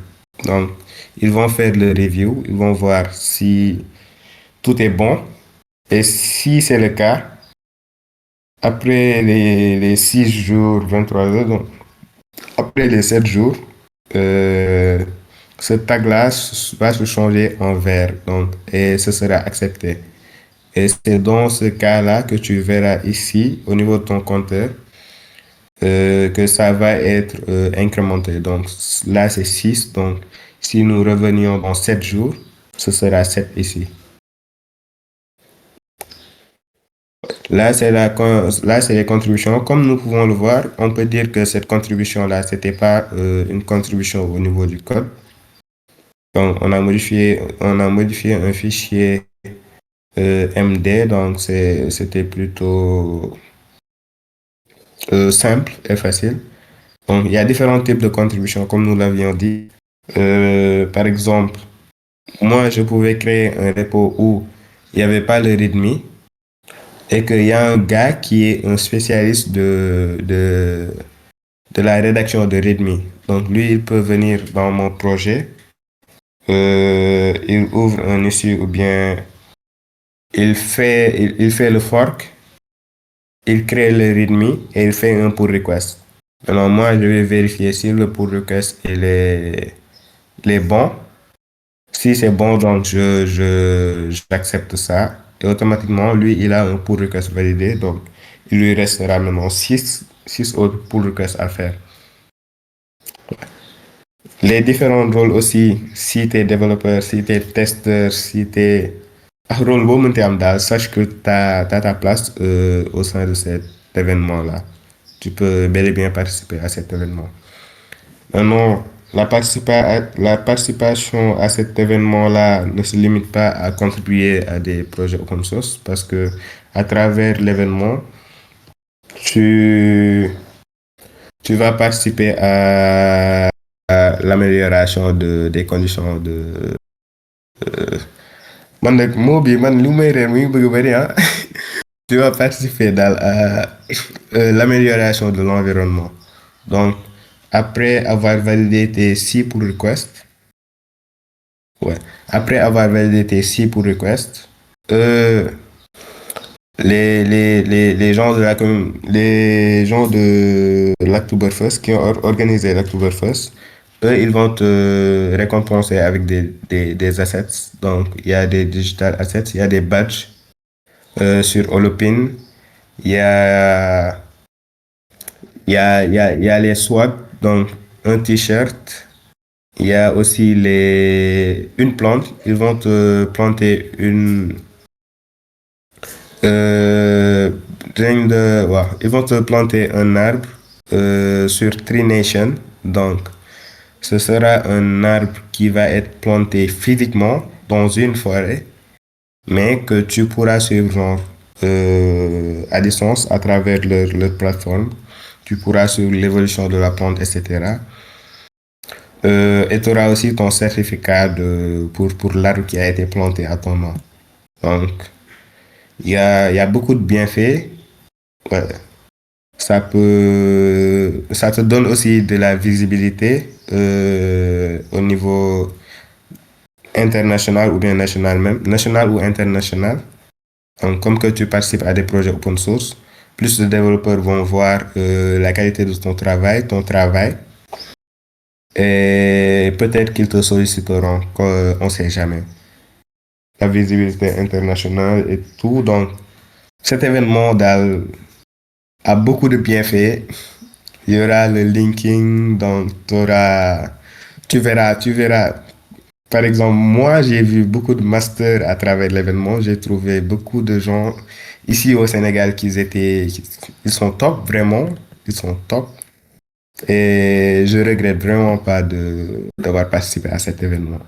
Donc, ils vont faire le review. Ils vont voir si tout est bon. Et si c'est le cas, après les 6 jours, 23 heures, donc après les 7 jours, euh, ce tag-là va se changer en vert donc, et ce sera accepté. Et c'est dans ce cas-là que tu verras ici, au niveau de ton compteur, que ça va être incrémenté. Donc là, c'est 6. Donc si nous revenions dans 7 jours, ce sera 7 ici. Là, c'est les contributions. Comme nous pouvons le voir, on peut dire que cette contribution-là, c'était pas une contribution au niveau du code. Donc, on a modifié un fichier MD, donc c'était plutôt simple et facile. Donc, il y a différents types de contributions, comme nous l'avions dit. Par exemple, moi, je pouvais créer un repo où il n'y avait pas le README et qu'il y a un gars qui est un spécialiste de la rédaction de README. Donc, lui, il peut venir dans mon projet, il ouvre un issue ou bien il fait le fork, il crée le README et il fait un pull request. Alors moi, je vais vérifier si le pull request il est bon. Si c'est bon, donc j'accepte ça. Et automatiquement, lui, il a un pull request validé. Donc, il lui restera maintenant six autres pull requests à faire. Les différents rôles aussi, si tu es développeur, si tu es testeur, si tu es... rôle boo mënti am daal, sache que tu as ta place au sein de cet événement-là. Tu peux bel et bien participer à cet événement. Non, la participation à cet événement-là ne se limite pas à contribuer à des projets open source parce que à travers l'événement, tu, tu vas participer à l'amélioration des conditions de... Man nag moo bi man lu may réer mi ngi bëgg a bëri ah. Tu vas participer dans l'amélioration de l'environnement. Donc, après avoir validé tes 6 pull requests, ouais, après avoir validé tes 6 pull requests, euh, les gens de les gens de l'Oktoberfest qui ont organisé l'Oktoberfest, eux, ils vont te récompenser avec des assets. Donc, il y a des digital assets, il y a des badges sur Holopin, il y a il y a les swaps, donc un t-shirt. Il y a aussi une plante. Ils vont te planter euh, ils vont te planter un arbre sur Tree Nation. Donc, ce sera un arbre qui va être planté physiquement dans une forêt, mais que tu pourras suivre genre, à distance à travers leur plateforme. Tu pourras suivre l'évolution de la plante, etc. Et tu auras aussi ton certificat pour l'arbre qui a été planté à ton nom. Donc, il y a beaucoup de bienfaits. Ouais. Ça te donne aussi de la visibilité au niveau international ou bien national même, national ou international. Donc, comme que tu participes à des projets open source, plus de développeurs vont voir la qualité de ton travail, et peut-être qu'ils te solliciteront, on ne sait jamais. La visibilité internationale et tout. Donc, cet événement a beaucoup de bienfaits. Il y aura le linking, donc tu verras. Par exemple, moi, j'ai vu beaucoup de masters à travers l'événement. J'ai trouvé beaucoup de gens ici au Sénégal ils sont top, vraiment. Ils sont top. Et je regrette vraiment pas d'avoir participé à cet événement.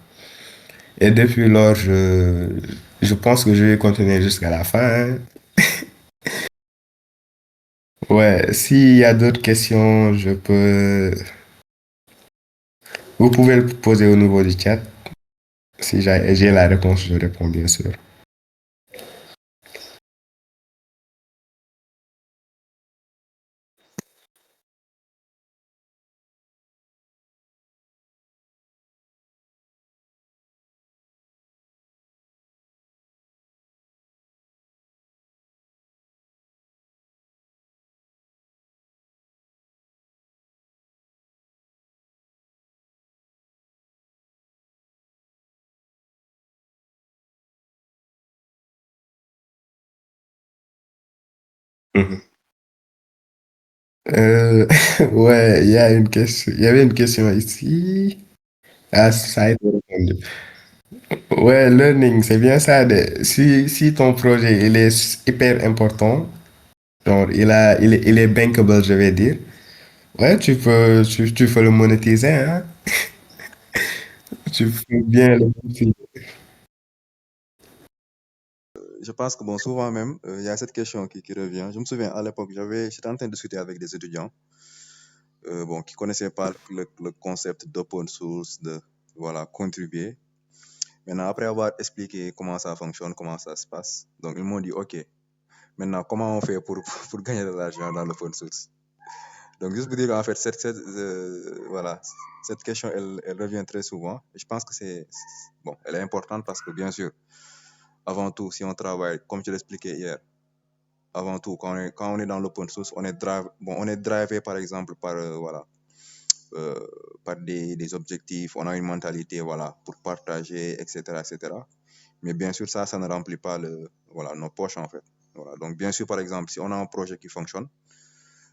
Et depuis lors, je pense que je vais continuer jusqu'à la fin, hein. Ouais, s'il y a d'autres questions, vous pouvez le poser au niveau du chat. Si j'ai la réponse, je réponds bien sûr. Mhm. Euh, ouais, il y a une question. Il y avait une question ici. Ah, ça a été répondu. Ouais, learning, c'est bien ça. Si ton projet il est hyper important, genre il est bankable, je vais dire. Ouais, tu peux le monétiser, hein. Tu peux bien le monétiser. Je pense que bon, souvent même, il y a cette question qui revient. Je me souviens à l'époque, j'étais en train de discuter avec des étudiants, bon, qui connaissaient pas le concept d'open source, de voilà, contribuer. Maintenant, après avoir expliqué comment ça fonctionne, comment ça se passe, donc ils m'ont dit, OK, maintenant, comment on fait pour, pour gagner de l'argent dans l'open source? Donc, juste pour dire qu'en fait, voilà, cette question, elle revient très souvent. Et je pense que bon, elle est importante parce que, bien sûr, avant tout, si on travaille, comme je l'expliquais hier, avant tout, quand on est dans l'open source, on est drivé par exemple par, voilà, euh, par des objectifs, on a une mentalité, voilà, pour partager, etc., etc. Mais bien sûr, ça ne remplit pas voilà, nos poches, en fait. Voilà. Donc, bien sûr, par exemple, si on a un projet qui fonctionne,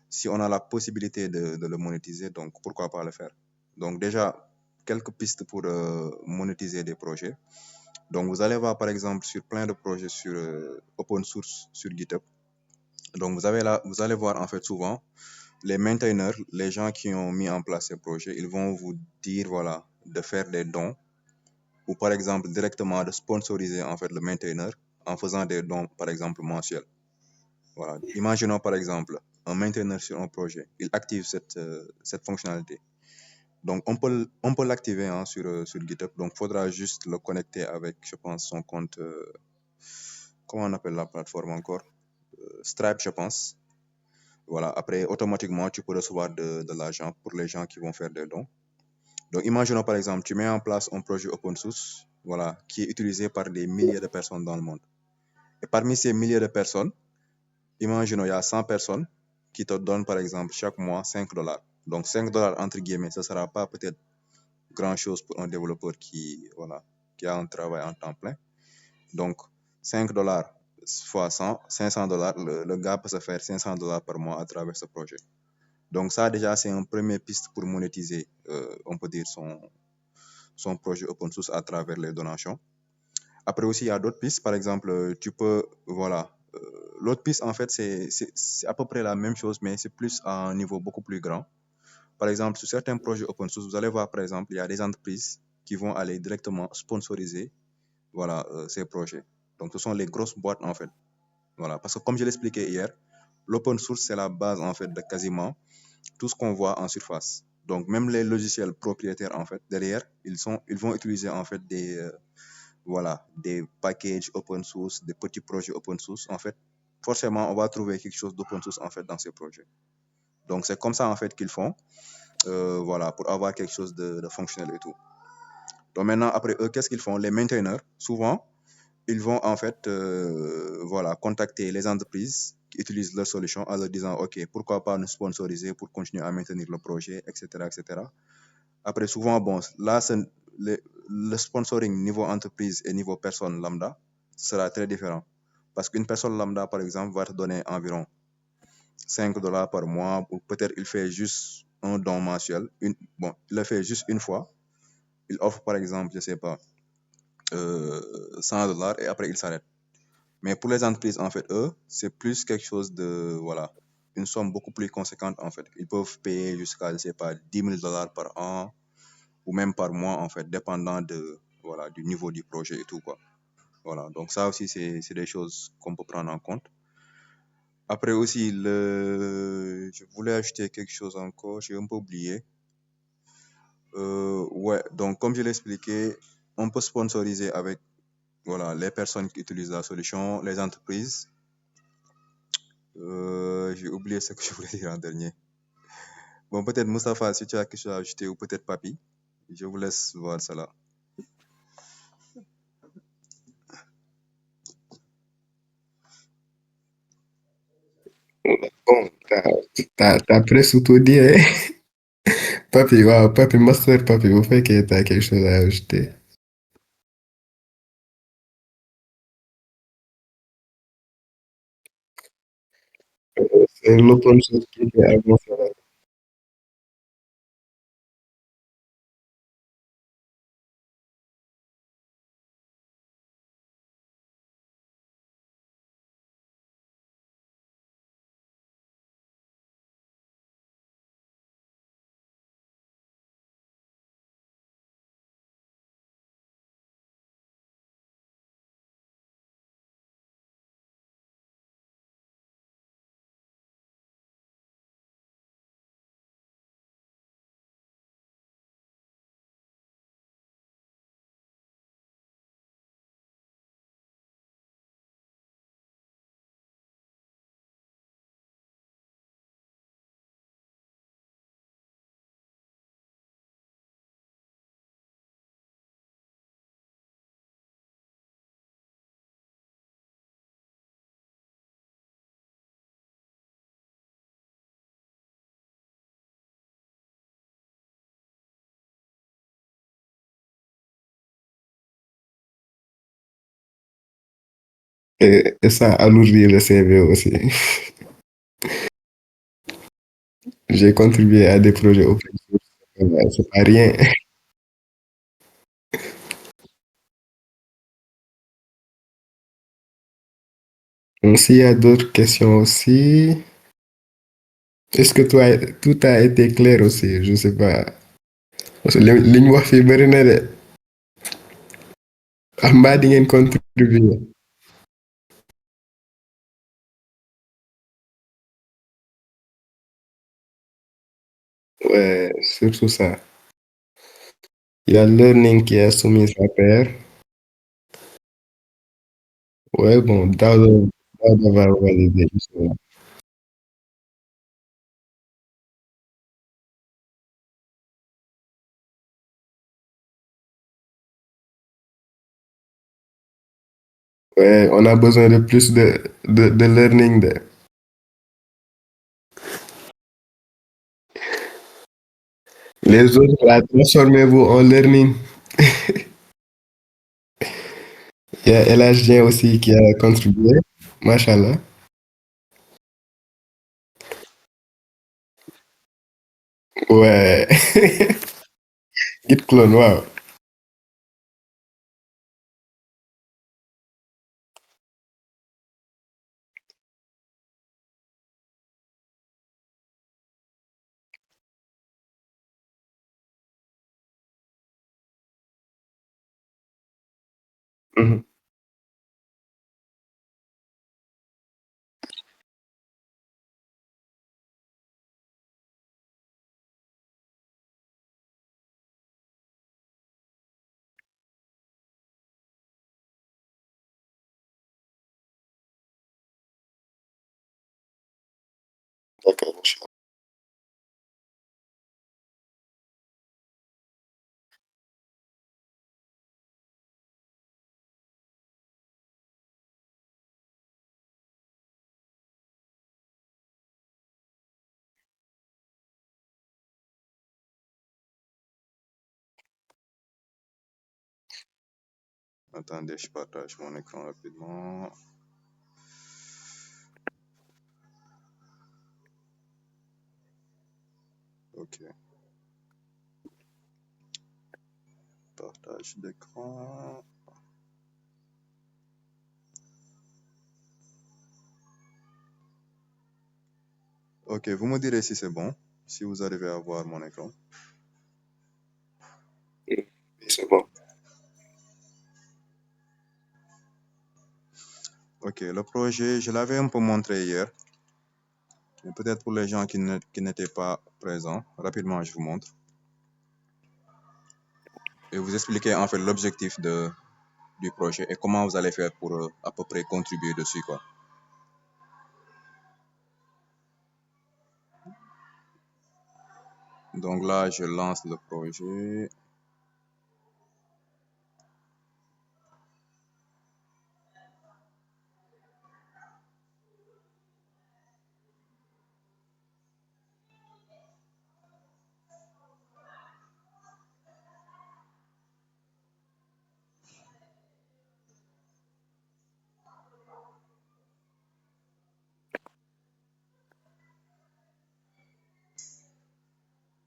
si on a la possibilité de le monétiser, donc pourquoi pas le faire? Donc, déjà, quelques pistes pour monétiser des projets. Donc, vous allez voir, par exemple, sur plein de projets sur open source, sur GitHub. Donc, vous allez voir, en fait, souvent, les maintainers, les gens qui ont mis en place ces projets, ils vont vous dire, voilà, de faire des dons ou, par exemple, directement de sponsoriser, en fait, le maintainer en faisant des dons, par exemple, mensuels. Voilà. Imaginons, par exemple, un maintainer sur un projet, il active cette fonctionnalité. Donc, on peut l'activer hein, sur GitHub. Donc, il faudra juste le connecter avec, je pense, son compte. Comment on appelle la plateforme encore? Stripe, je pense. Voilà. Après, automatiquement, tu peux recevoir de l'argent pour les gens qui vont faire des dons. Donc, imaginons, par exemple, tu mets en place un projet open source, voilà, qui est utilisé par des milliers de personnes dans le monde. Et parmi ces milliers de personnes, imaginons, il y a 100 personnes qui te donnent, par exemple, chaque mois $5. Donc, $5, entre guillemets, ce ne sera pas peut-être grand-chose pour un développeur voilà, qui a un travail en temps plein. Donc, $5 fois 100, $500, le gars peut se faire $500 par mois à travers ce projet. Donc, ça, déjà, c'est une première piste pour monétiser, on peut dire, son projet open source à travers les donations. Après aussi, il y a d'autres pistes. Par exemple, tu peux, voilà, l'autre piste, en fait, c'est à peu près la même chose, mais c'est plus à un niveau beaucoup plus grand. Par exemple, sur certains projets open source, vous allez voir, par exemple, il y a des entreprises qui vont aller directement sponsoriser, voilà, ces projets. Donc, ce sont les grosses boîtes, en fait. Voilà, parce que comme je l'expliquais hier, l'open source, c'est la base, en fait, de quasiment tout ce qu'on voit en surface. Donc, même les logiciels propriétaires, en fait, derrière, ils vont utiliser, en fait, voilà, des packages open source, des petits projets open source. En fait, forcément, on va trouver quelque chose d'open source, en fait, dans ces projets. Donc, c'est comme ça, en fait, qu'ils font, voilà, pour avoir quelque chose de fonctionnel et tout. Donc, maintenant, après eux, qu'est-ce qu'ils font? Les maintainers, souvent, ils vont, en fait, voilà, contacter les entreprises qui utilisent leur solution en leur disant, OK, pourquoi pas nous sponsoriser pour continuer à maintenir le projet, etc., etc. Après, souvent, bon, là, le sponsoring niveau entreprise et niveau personne lambda sera très différent. Parce qu'une personne lambda, par exemple, va te donner environ $5 par mois, ou peut-être il fait juste un don mensuel. Bon, il le fait juste une fois. Il offre, par exemple, je sais pas, $100 et après il s'arrête. Mais pour les entreprises, en fait, eux, c'est plus quelque chose de, voilà, une somme beaucoup plus conséquente, en fait. Ils peuvent payer jusqu'à, je sais pas, $10 000 par an ou même par mois, en fait, dépendant voilà, du niveau du projet et tout, quoi. Voilà, donc ça aussi, c'est des choses qu'on peut prendre en compte. Après aussi, je voulais ajouter quelque chose encore, j'ai un peu oublié. Ouais, donc comme je l'ai expliqué, on peut sponsoriser avec, voilà, les personnes qui utilisent la solution, les entreprises. J'ai oublié ce que je voulais dire en dernier. Bon, peut-être Moustapha, si tu as quelque chose à ajouter, ou peut-être Papi, je vous laisse voir cela. Bon, t'as presque tout dit, hein? Papi, waaw, papi, master, papi, bu fekkee t'as quelque chose à ajouter. C'est l'open source qui est avancé. Et ça alourdit le CV aussi. J'ai contribué à des projets open source. C'est pas rien. Donc, s'il y a d'autres questions aussi, est-ce que toi, tout a été clair aussi? Je sais pas. Parce que li ñu wax fii bëri na de. Ah, mbaa di ngeen contribuer. Ouais, surtout ça. Il y a Learning qui a soumis sa paire. Ouais, bon, Daouda va valider. Inch'Allah. Ouais, on a besoin de plus de learning. Les autres, là, transformez-vous en learning. Il y a El Hadjien aussi qui a contribué. Machallah. Ouais. Git clone, wow. Mhm. D'accord, Inch'Allah. Attendez, je partage mon écran rapidement. Ok, partage d'écran. Ok, vous me direz si c'est bon, si vous arrivez à voir mon écran. Oui, c'est bon. Ok, le projet, je l'avais un peu montré hier, mais peut-être pour les gens qui n'étaient pas présents, rapidement, je vous montre. Et vous expliquer en fait l'objectif du projet et comment vous allez faire pour à peu près contribuer dessus, quoi. Donc là, je lance le projet.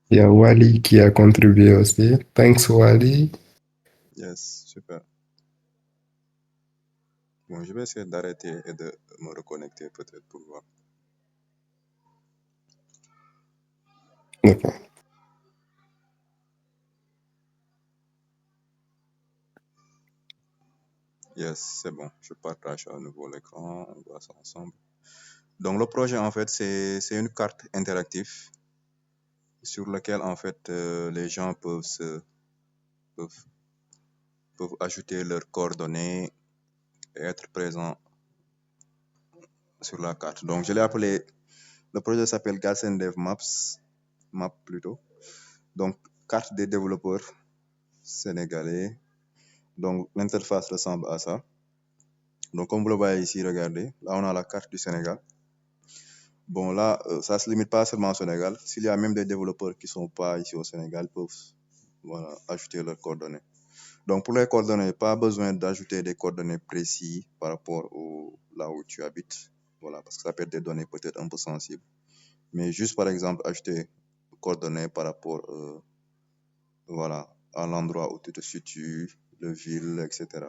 Il y a Wally qui a contribué aussi. Thanks, Wally. Yes, super. Bon, je vais essayer d'arrêter et de me reconnecter peut-être pour voir. D'accord. Yes, c'est bon. Je partage à nouveau l'écran. On voit ça ensemble. Donc, le projet, en fait, c'est une carte interactive sur laquelle, en fait, les gens peuvent, peuvent ajouter leurs coordonnées et être présents sur la carte. Donc, je l'ai appelé, le projet s'appelle Galsen Dev Maps, Map plutôt. Donc, carte des développeurs sénégalais. Donc, l'interface ressemble à ça. Donc, comme vous le voyez ici, regardez, là, on a la carte du Sénégal. Bon, là, ça se limite pas seulement au Sénégal. S'il y a même des développeurs qui sont pas ici au Sénégal, ils peuvent voilà, ajouter leurs coordonnées. Donc, pour les coordonnées, pas besoin d'ajouter des coordonnées précises par rapport là où tu habites. Voilà, parce que ça peut être des données peut-être un peu sensibles. Mais juste, par exemple, ajouter coordonnées par rapport voilà, à l'endroit où tu te situes, la ville, etc.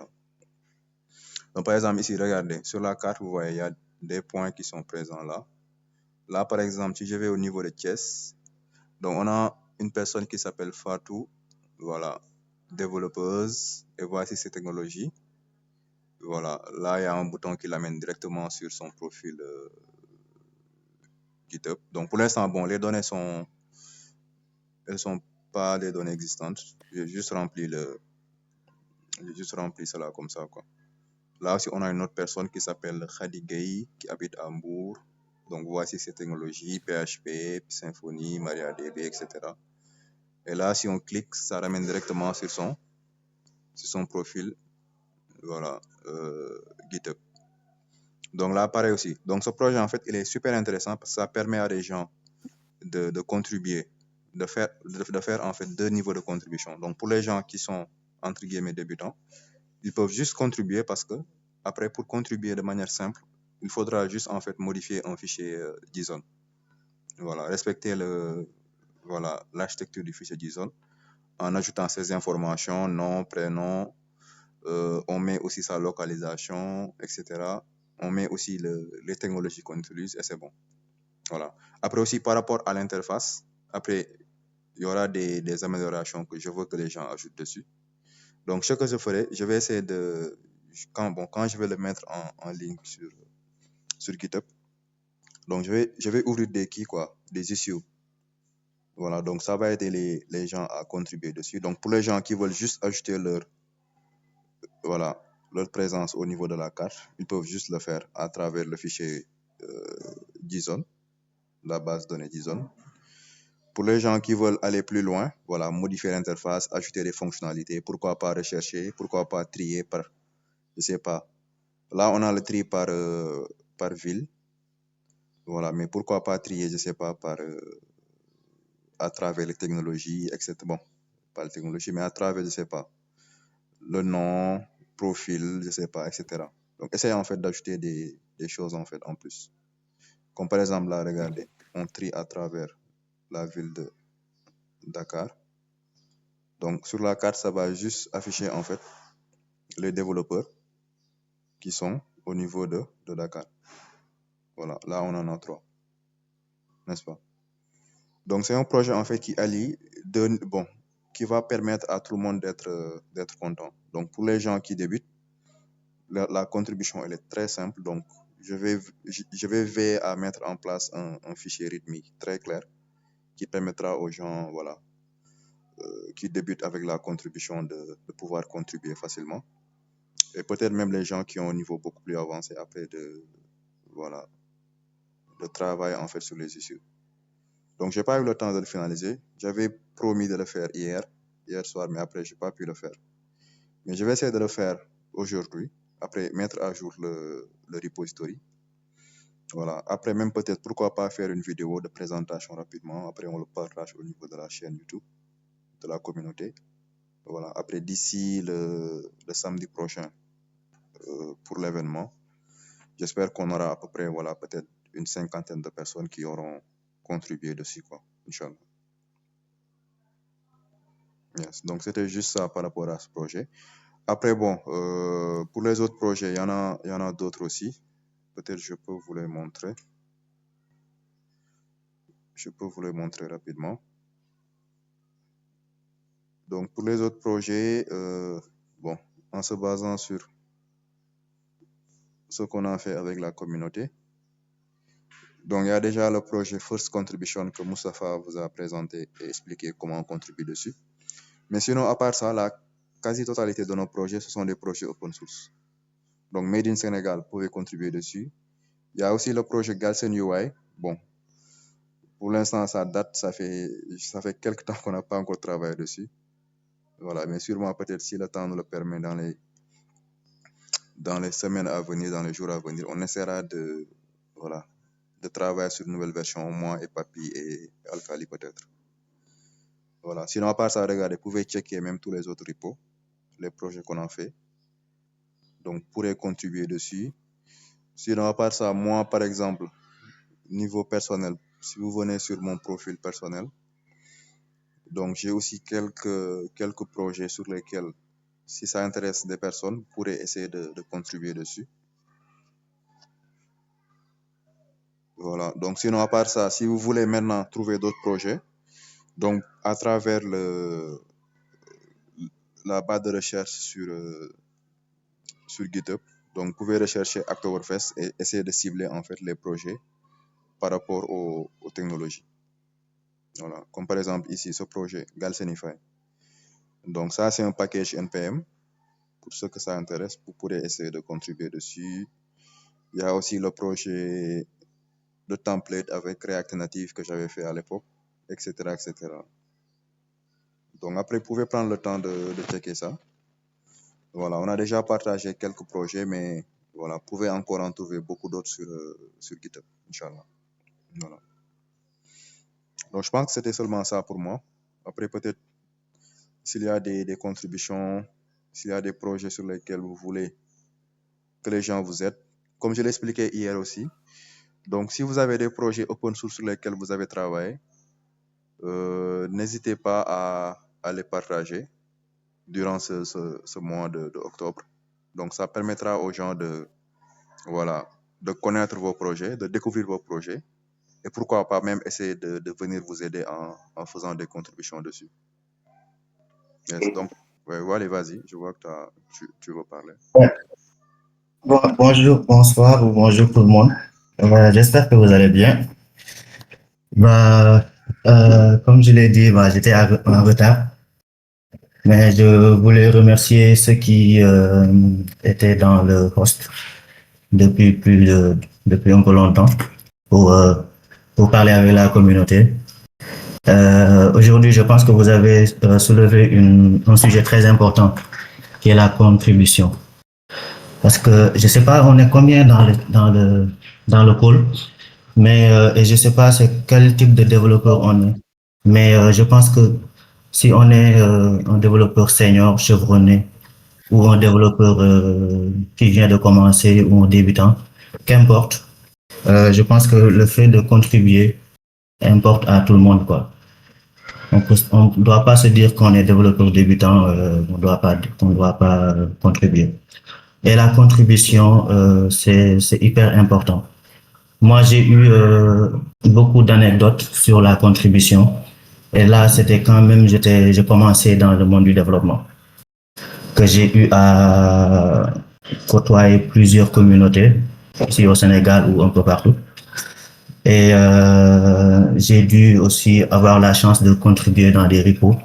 Donc, par exemple, ici, regardez, sur la carte, vous voyez, il y a des points qui sont présents là. Là, par exemple, si je vais au niveau de Thiès, donc on a une personne qui s'appelle Fatou, voilà, développeuse, et voici ses technologies. Voilà, là, il y a un bouton qui l'amène directement sur son profil GitHub. Donc, pour l'instant, bon, les données elles sont pas des données existantes. J'ai juste rempli cela comme ça, quoi. Là aussi, on a une autre personne qui s'appelle Khadi Gueye, qui habite à Hambourg. Donc, voici ces technologies, PHP, Symfony, MariaDB, etc. Et là, si on clique, ça ramène directement sur son profil, voilà, GitHub. Donc là, pareil aussi. Donc, ce projet, en fait, il est super intéressant parce que ça permet à des gens de contribuer, de faire en fait 2 niveaux de contribution. Donc, pour les gens qui sont, entre guillemets, débutants, ils peuvent juste contribuer parce que, après, pour contribuer de manière simple, il faudra juste, en fait, modifier un fichier JSON. Voilà, respecter voilà, l'architecture du fichier JSON en ajoutant ces informations, nom, prénom, on met aussi sa localisation, etc. On met aussi les technologies qu'on utilise et c'est bon. Voilà. Après aussi, par rapport à l'interface, après, il y aura des améliorations que je veux que les gens ajoutent dessus. Donc, ce que je ferai, je vais essayer quand je vais le mettre en ligne sur GitHub, donc je vais ouvrir des issues. Voilà, donc ça va aider les gens à contribuer dessus. Donc, pour les gens qui veulent juste ajouter leur présence au niveau de la carte, ils peuvent juste le faire à travers le fichier JSON, la base de données JSON. Pour les gens qui veulent aller plus loin, voilà, modifier l'interface, ajouter des fonctionnalités, pourquoi pas rechercher, pourquoi pas trier je sais pas. Là, on a le tri par ville, voilà, mais pourquoi pas trier, je sais pas, à travers les technologies, etc. Bon, pas les technologies, mais à travers, je sais pas, le nom, profil, je sais pas, etc. Donc, essayez en fait d'ajouter des choses en fait en plus. Comme par exemple, là, regardez, on trie à travers la ville de Dakar. Donc, sur la carte, ça va juste afficher en fait les développeurs qui sont au niveau de Dakar. Voilà, là, on en a 3, n'est-ce pas? Donc, c'est un projet en fait qui allie qui va permettre à tout le monde d'être content. Donc, pour les gens qui débutent, la contribution, elle est très simple. Donc, je vais veiller à mettre en place un fichier rythmique très clair qui permettra aux gens, voilà, qui débutent avec la contribution de pouvoir contribuer facilement. Et peut-être même les gens qui ont un niveau beaucoup plus avancé après voilà, de travail en fait sur les issues. Donc, j'ai pas eu le temps de le finaliser. J'avais promis de le faire hier soir, mais après, j'ai pas pu le faire. Mais je vais essayer de le faire aujourd'hui, après mettre à jour le repository. Voilà. Après, même peut-être, pourquoi pas faire une vidéo de présentation rapidement. Après, on le partage au niveau de la chaîne YouTube, de la communauté. Voilà. Après, d'ici le samedi prochain, pour l'événement, j'espère qu'on aura à peu près, voilà, peut-être une 50aine de personnes qui auront contribué dessus, quoi. Inch'Allah. Yes. Donc, c'était juste ça par rapport à ce projet. Après, bon, pour les autres projets, il y en a d'autres aussi. Peut-être je peux vous les montrer. Je peux vous les montrer rapidement. Donc, pour les autres projets, bon, en se basant sur ce qu'on a fait avec la communauté. Donc, il y a déjà le projet First Contribution que Moustapha vous a présenté et expliqué comment on contribue dessus. Mais sinon, à part ça, la quasi-totalité de nos projets, ce sont des projets open source. Donc, Made in Sénégal, vous pouvez contribuer dessus. Il y a aussi le projet Galsen UI. Bon, pour l'instant, ça date, ça fait quelques temps qu'on n'a pas encore travaillé dessus. Voilà, mais sûrement, peut-être, si le temps nous le permet dans les semaines à venir, dans les jours à venir, on essaiera de travailler sur une nouvelle version, moi et Papi et Alkali peut-être. Voilà. Sinon, à part ça, regardez, vous pouvez checker même tous les autres repos. les projets qu'on en fait. Donc, pourrait contribuer dessus. Sinon, à part ça, moi, par exemple, niveau personnel, si vous venez sur mon profil personnel, donc j'ai aussi quelques projets sur lesquels, si ça intéresse des personnes, pourraient essayer de contribuer dessus. Voilà. Donc, sinon, à part ça, si vous voulez maintenant trouver d'autres projets, donc à travers la barre de recherche sur GitHub, donc vous pouvez rechercher Hacktoberfest et essayer de cibler en fait les projets par rapport aux technologies. Voilà. Comme par exemple ici, ce projet Galsenify. Donc ça, c'est un package NPM. Pour ceux que ça intéresse, vous pourrez essayer de contribuer dessus. Il y a aussi le projet de template avec React Native que j'avais fait à l'époque, etc., etc. Donc après, vous pouvez prendre le temps de checker ça. Voilà, on a déjà partagé quelques projets, mais voilà, vous pouvez encore en trouver beaucoup d'autres sur GitHub, Inch'Allah. Voilà. Donc je pense que c'était seulement ça pour moi. Après, peut-être, s'il y a des contributions, s'il y a des projets sur lesquels vous voulez que les gens vous aident, comme je l'expliquais hier aussi. Donc, si vous avez des projets open source sur lesquels vous avez travaillé, n'hésitez pas à les partager durant ce mois de octobre. Donc, ça permettra aux gens voilà, de connaître vos projets, de découvrir vos projets, et pourquoi pas même essayer de venir vous aider en faisant des contributions dessus. Yes, donc, ouais, allez, vas-y, je vois que tu veux parler. Ouais. Bonjour, bonsoir ou bonjour tout le monde. J'espère que vous allez bien. Bah, comme je l'ai dit, j'étais en retard, mais je voulais remercier ceux qui étaient dans le host depuis un peu longtemps pour, euh, pour parler avec la communauté. Aujourd'hui, je pense que vous avez soulevé un sujet très important qui est la contribution. Parce que je sais pas, on est combien dans le call, mais et je sais pas c'est quel type de développeur on est. Mais je pense que si on est un développeur senior, chevronné, ou un développeur qui vient de commencer ou un débutant, qu'importe, je pense que le fait de contribuer importe à tout le monde, quoi. On doit pas se dire qu'on est développeur débutant, on doit pas contribuer. Et la contribution, c'est hyper important. Moi, j'ai eu beaucoup d'anecdotes sur la contribution. Et là, c'était quand même, j'ai commencé dans le monde du développement, que j'ai eu à côtoyer plusieurs communautés, ici au Sénégal ou un peu partout. Et j'ai dû aussi avoir la chance de contribuer dans des repos.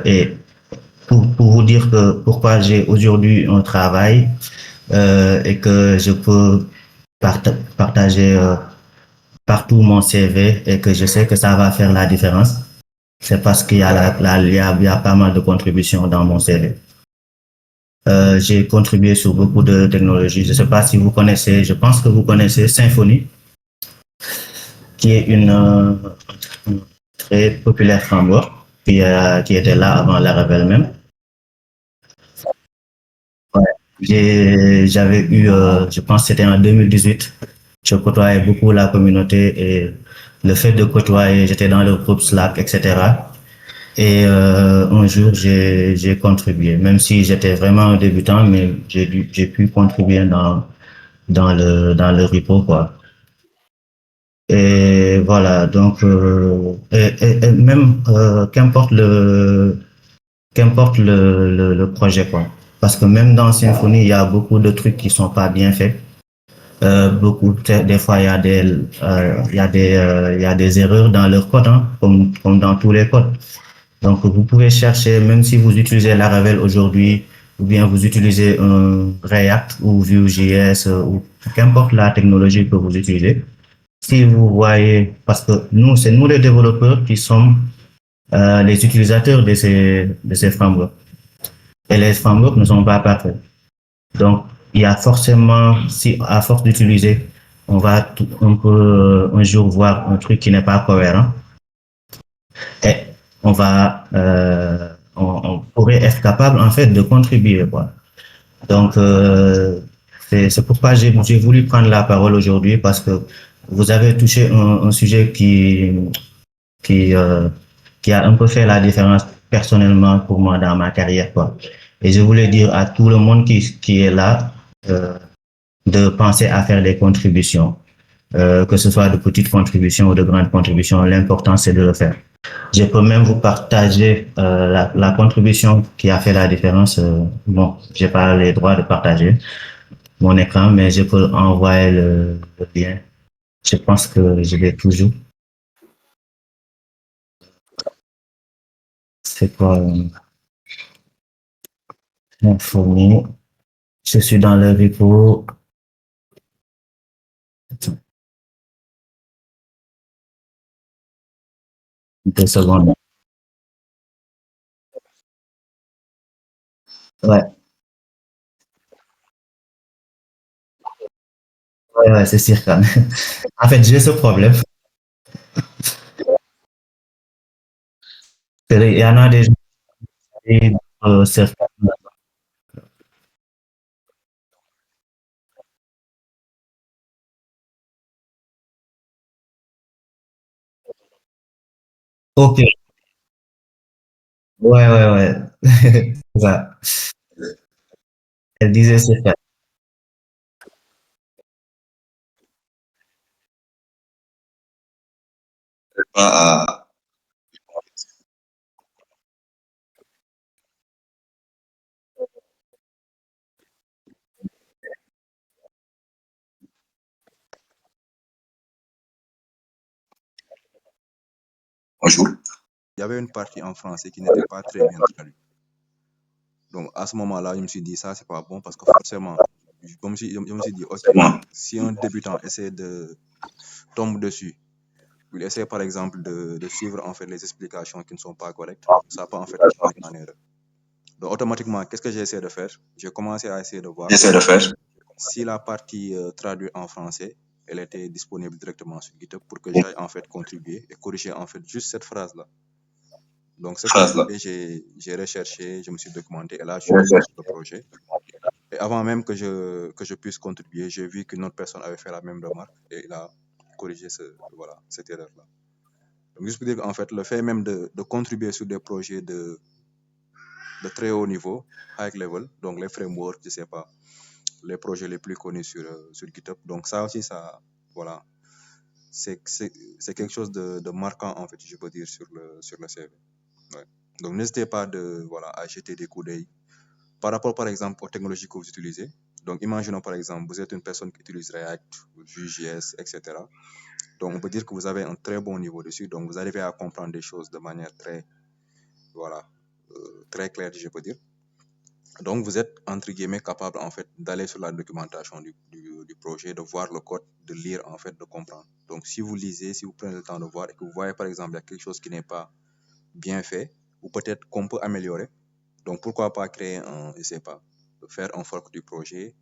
Et pour vous dire que pourquoi j'ai aujourd'hui un travail et que je peux partager partout mon CV et que je sais que ça va faire la différence, c'est parce qu'il y a il y a pas mal de contributions dans mon CV. J'ai contribué sur beaucoup de technologies. Je ne sais pas si vous connaissez, je pense que vous connaissez Symfony, qui est une très populaire framework qui était là avant Laravel même. J'avais eu, je pense que c'était en 2018, je côtoyais beaucoup la communauté et le fait de côtoyer, j'étais dans le groupe Slack, etc. Et un jour, j'ai contribué, même si j'étais vraiment un débutant, mais j'ai pu contribuer dans le repo, quoi. Et voilà, donc, et même, qu'importe le projet, quoi. Parce que même dans Symfony, il y a beaucoup de trucs qui sont pas bien faits. Des fois, il y a il y a des erreurs dans leur code, hein, comme dans tous les codes. Donc, vous pouvez chercher, même si vous utilisez Laravel aujourd'hui, ou bien vous utilisez un React ou Vue.js, ou qu'importe la technologie que vous utilisez. Si vous voyez, parce que c'est nous les développeurs qui sommes les utilisateurs de ces frameworks. Et les frameworks ne sont pas parfaits. Donc, il y a forcément, si à force d'utiliser, on peut un jour voir un truc qui n'est pas cohérent. Et on va on pourrait être capable en fait de contribuer, quoi. Donc, c'est pourquoi j'ai voulu prendre la parole aujourd'hui parce que vous avez touché un sujet qui, euh, qui a un peu fait la différence personnellement pour moi dans ma carrière, quoi. Et je voulais dire à tout le monde qui est là de penser à faire des contributions, que ce soit de petites contributions ou de grandes contributions. L'important, c'est de le faire. Je peux même vous partager la contribution qui a fait la différence. Bon, j'ai pas les droits de partager mon écran, mais je peux envoyer le lien. Je pense que je l'ai toujours. C'est quoi l'info? Je suis dans le repo. 2 secondes. Ouais, ouais, c'est sûr. En fait, j'ai ce problème. Il y en a des gens qui certains. Ok, ouais, ouais, ouais. C'est ça. Elle disait c'est ça. Ah, bonjour. Il y avait une partie en français qui n'était pas très bien traduite. Donc, à ce moment-là, je me suis dit, ça, c'est pas bon parce que forcément, je me suis dit, OK, si un débutant essaie de tomber dessus, il essaie par exemple de suivre en fait les explications qui ne sont pas correctes, ça peut en fait le mettre en erreur. Donc, automatiquement, qu'est-ce que j'ai essayé de faire? J'ai commencé à essayer de voir J'essaie de faire. si la partie traduite en français, elle était disponible directement sur GitHub pour que j'aille en fait contribuer et corriger en fait juste cette phrase-là. Donc, ce que Phrase-là. j'ai recherché, je me suis documenté et là, je suis tombé sur le projet. Et avant même que je puisse contribuer, j'ai vu qu'une autre personne avait fait la même remarque et il a corrigé voilà, cette erreur-là. Donc, juste pour dire qu'en fait, le fait même de contribuer sur des projets de très haut niveau, high level, donc les frameworks, je sais pas, les projets les plus connus sur GitHub. Donc, ça aussi, ça, voilà, c'est quelque chose de marquant, en fait, je peux dire, sur le CV. Ouais. Donc, n'hésitez pas voilà, à jeter des coups d'œil. Par rapport, par exemple, aux technologies que vous utilisez. Donc, imaginons, par exemple, vous êtes une personne qui utilise React, Vue.js, etc. Donc, on peut dire que vous avez un très bon niveau dessus. Donc, vous arrivez à comprendre des choses de manière très, voilà, très claire, je peux dire. Donc, vous êtes, entre guillemets, capable, en fait, d'aller sur la documentation du projet, de voir le code, de lire, en fait, de comprendre. Donc, si vous lisez, si vous prenez le temps de voir et que vous voyez, par exemple, il y a quelque chose qui n'est pas bien fait, ou peut-être qu'on peut améliorer, donc pourquoi pas créer je sais pas, faire un fork du projet,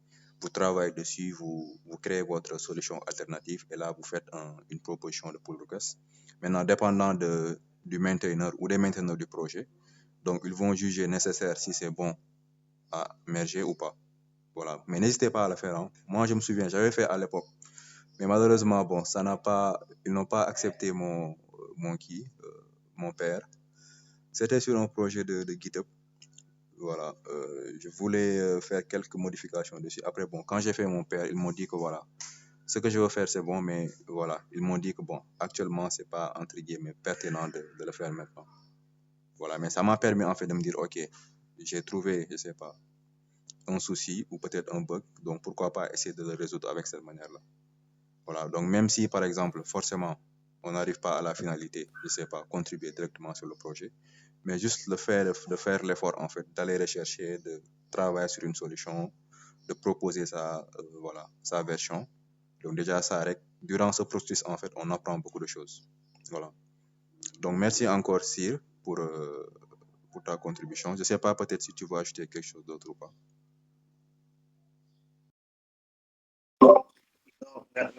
vous travaillez dessus, vous créez votre solution alternative et là, vous faites une proposition de pull request. Maintenant, dépendant du maintainer ou des maintaineurs du projet, donc ils vont juger nécessaire si c'est bon à merger ou pas. Voilà. Mais n'hésitez pas à le faire. Hein. Moi, je me souviens, j'avais fait à l'époque. Mais malheureusement, bon, ils n'ont pas accepté mon père. C'était sur un projet de GitHub. Voilà. Je voulais faire quelques modifications dessus. Après, bon, quand j'ai fait mon père, ils m'ont dit que voilà, ce que je veux faire, c'est bon, mais voilà, ils m'ont dit que bon, actuellement, c'est pas, entre guillemets, pertinent de le faire maintenant. Voilà. Mais ça m'a permis, en fait, de me dire, OK, j'ai trouvé, je sais pas, un souci ou peut-être un bug. Donc, pourquoi pas essayer de le résoudre avec cette manière-là. Voilà. Donc, même si, par exemple, forcément, on n'arrive pas à la finalité, je sais pas, contribuer directement sur le projet, mais juste le fait de faire l'effort, en fait, d'aller rechercher, de travailler sur une solution, de proposer voilà, sa version. Donc, déjà, durant ce processus, en fait, on apprend beaucoup de choses. Voilà. Donc, merci encore, Cyr, pour ta contribution. Je ne sais pas, peut-être si tu veux ajouter quelque chose d'autre ou pas.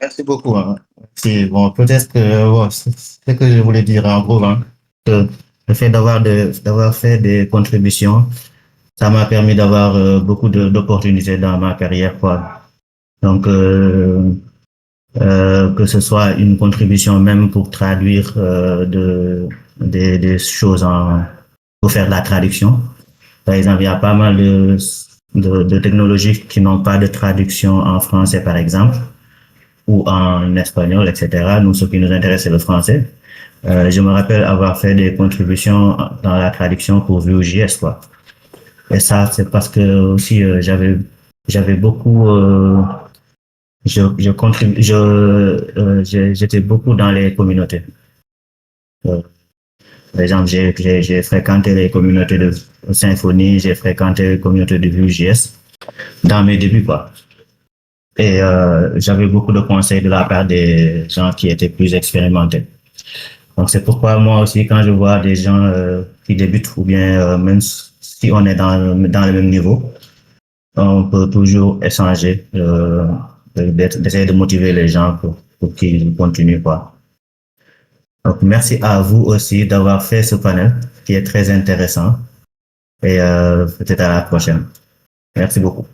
Merci beaucoup. Hein. Bon, peut-être que bon, c'est ce que je voulais dire en gros. Hein, que le fait d'avoir fait des contributions, ça m'a permis d'avoir beaucoup d'opportunités dans ma carrière, quoi. Donc, que ce soit une contribution même pour traduire des choses pour faire de la traduction. Par exemple, il y a pas mal de technologies qui n'ont pas de traduction en français, par exemple, ou en espagnol, etc. Nous, ce qui nous intéresse, c'est le français. Je me rappelle avoir fait des contributions dans la traduction pour Vue.js, quoi. Et ça, c'est parce que aussi j'avais beaucoup j'étais beaucoup dans les communautés. Euh, Par exemple, j'ai fréquenté les communautés de Symfony, j'ai fréquenté les communautés de Vue.js dans mes débuts, quoi. Et j'avais beaucoup de conseils de la part des gens qui étaient plus expérimentés. Donc c'est pourquoi moi aussi, quand je vois des gens qui débutent, ou bien même si on est dans le même niveau, on peut toujours échanger, d'essayer de motiver les gens pour qu'ils continuent, quoi. Donc merci à vous aussi d'avoir fait ce panel qui est très intéressant et peut-être à la prochaine. Merci beaucoup.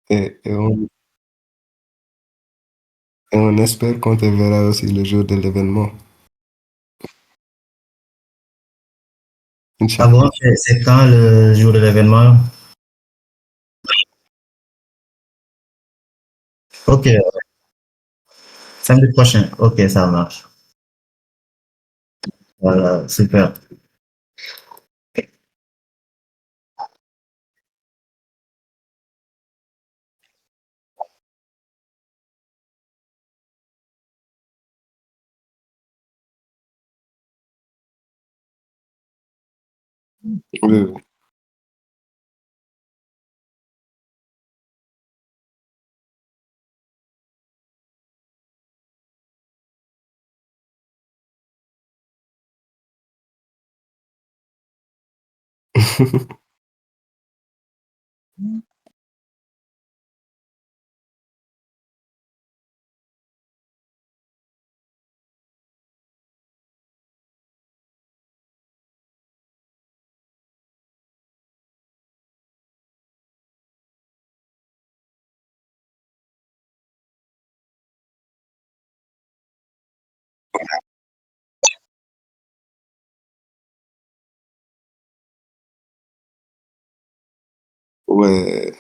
Et on espère qu'on te verra aussi le jour de l'événement. Ah Inch'Allah. bon, c'est quand le jour de l'événement? Ok, samedi prochain. Ok, ça marche. Voilà, super. Oui, oui. Ouais.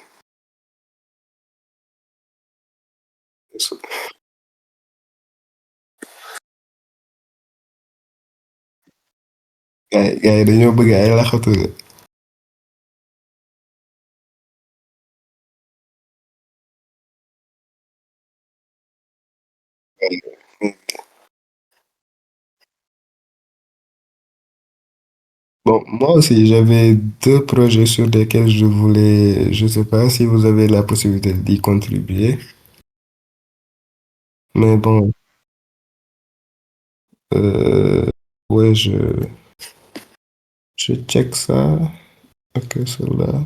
Gars yi dañoo bëgg ay laxatu de. Bon, moi aussi, j'avais deux projets sur lesquels je voulais, je sais pas si vous avez la possibilité d'y contribuer, mais bon, euh, ouais, je check ça. Ok, celle-là.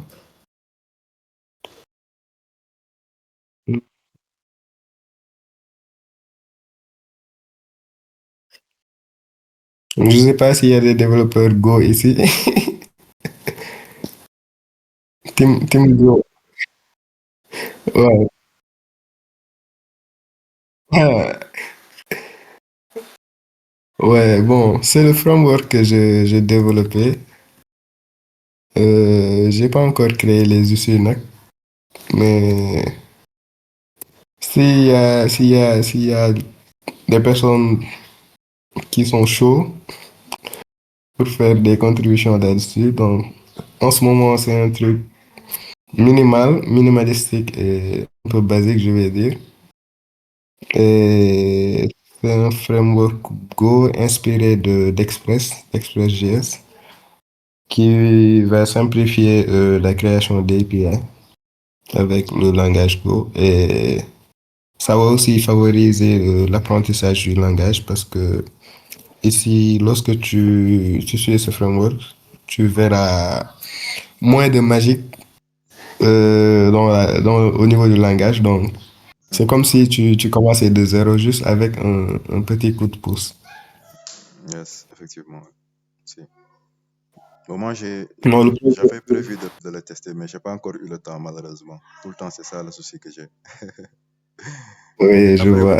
Je sais pas s'il y a des développeurs Go ici. Team Go. Ouais. Ah, ouais, bon, c'est le framework que j'ai développé. J'ai pas encore créé les usines, mais s'il y a des personnes qui sont chauds pour faire des contributions là-dessus, donc en ce moment, c'est un truc minimalistique et un peu basique, je vais dire. Et c'est un framework Go inspiré d'Express.js qui va simplifier la création d'API avec le langage Go et ça va aussi favoriser l'apprentissage du langage parce que ici, lorsque tu suis ce framework, tu verras moins de magique au niveau du langage. Donc, c'est Mhm. comme si tu commençais de zéro juste avec un petit coup de pouce. Yes, effectivement. Si. Bon, moi, Non, j'avais prévu de le tester, mais j'ai pas encore eu le temps, malheureusement. Tout le temps, c'est ça le souci que j'ai. oui, je Après, vois.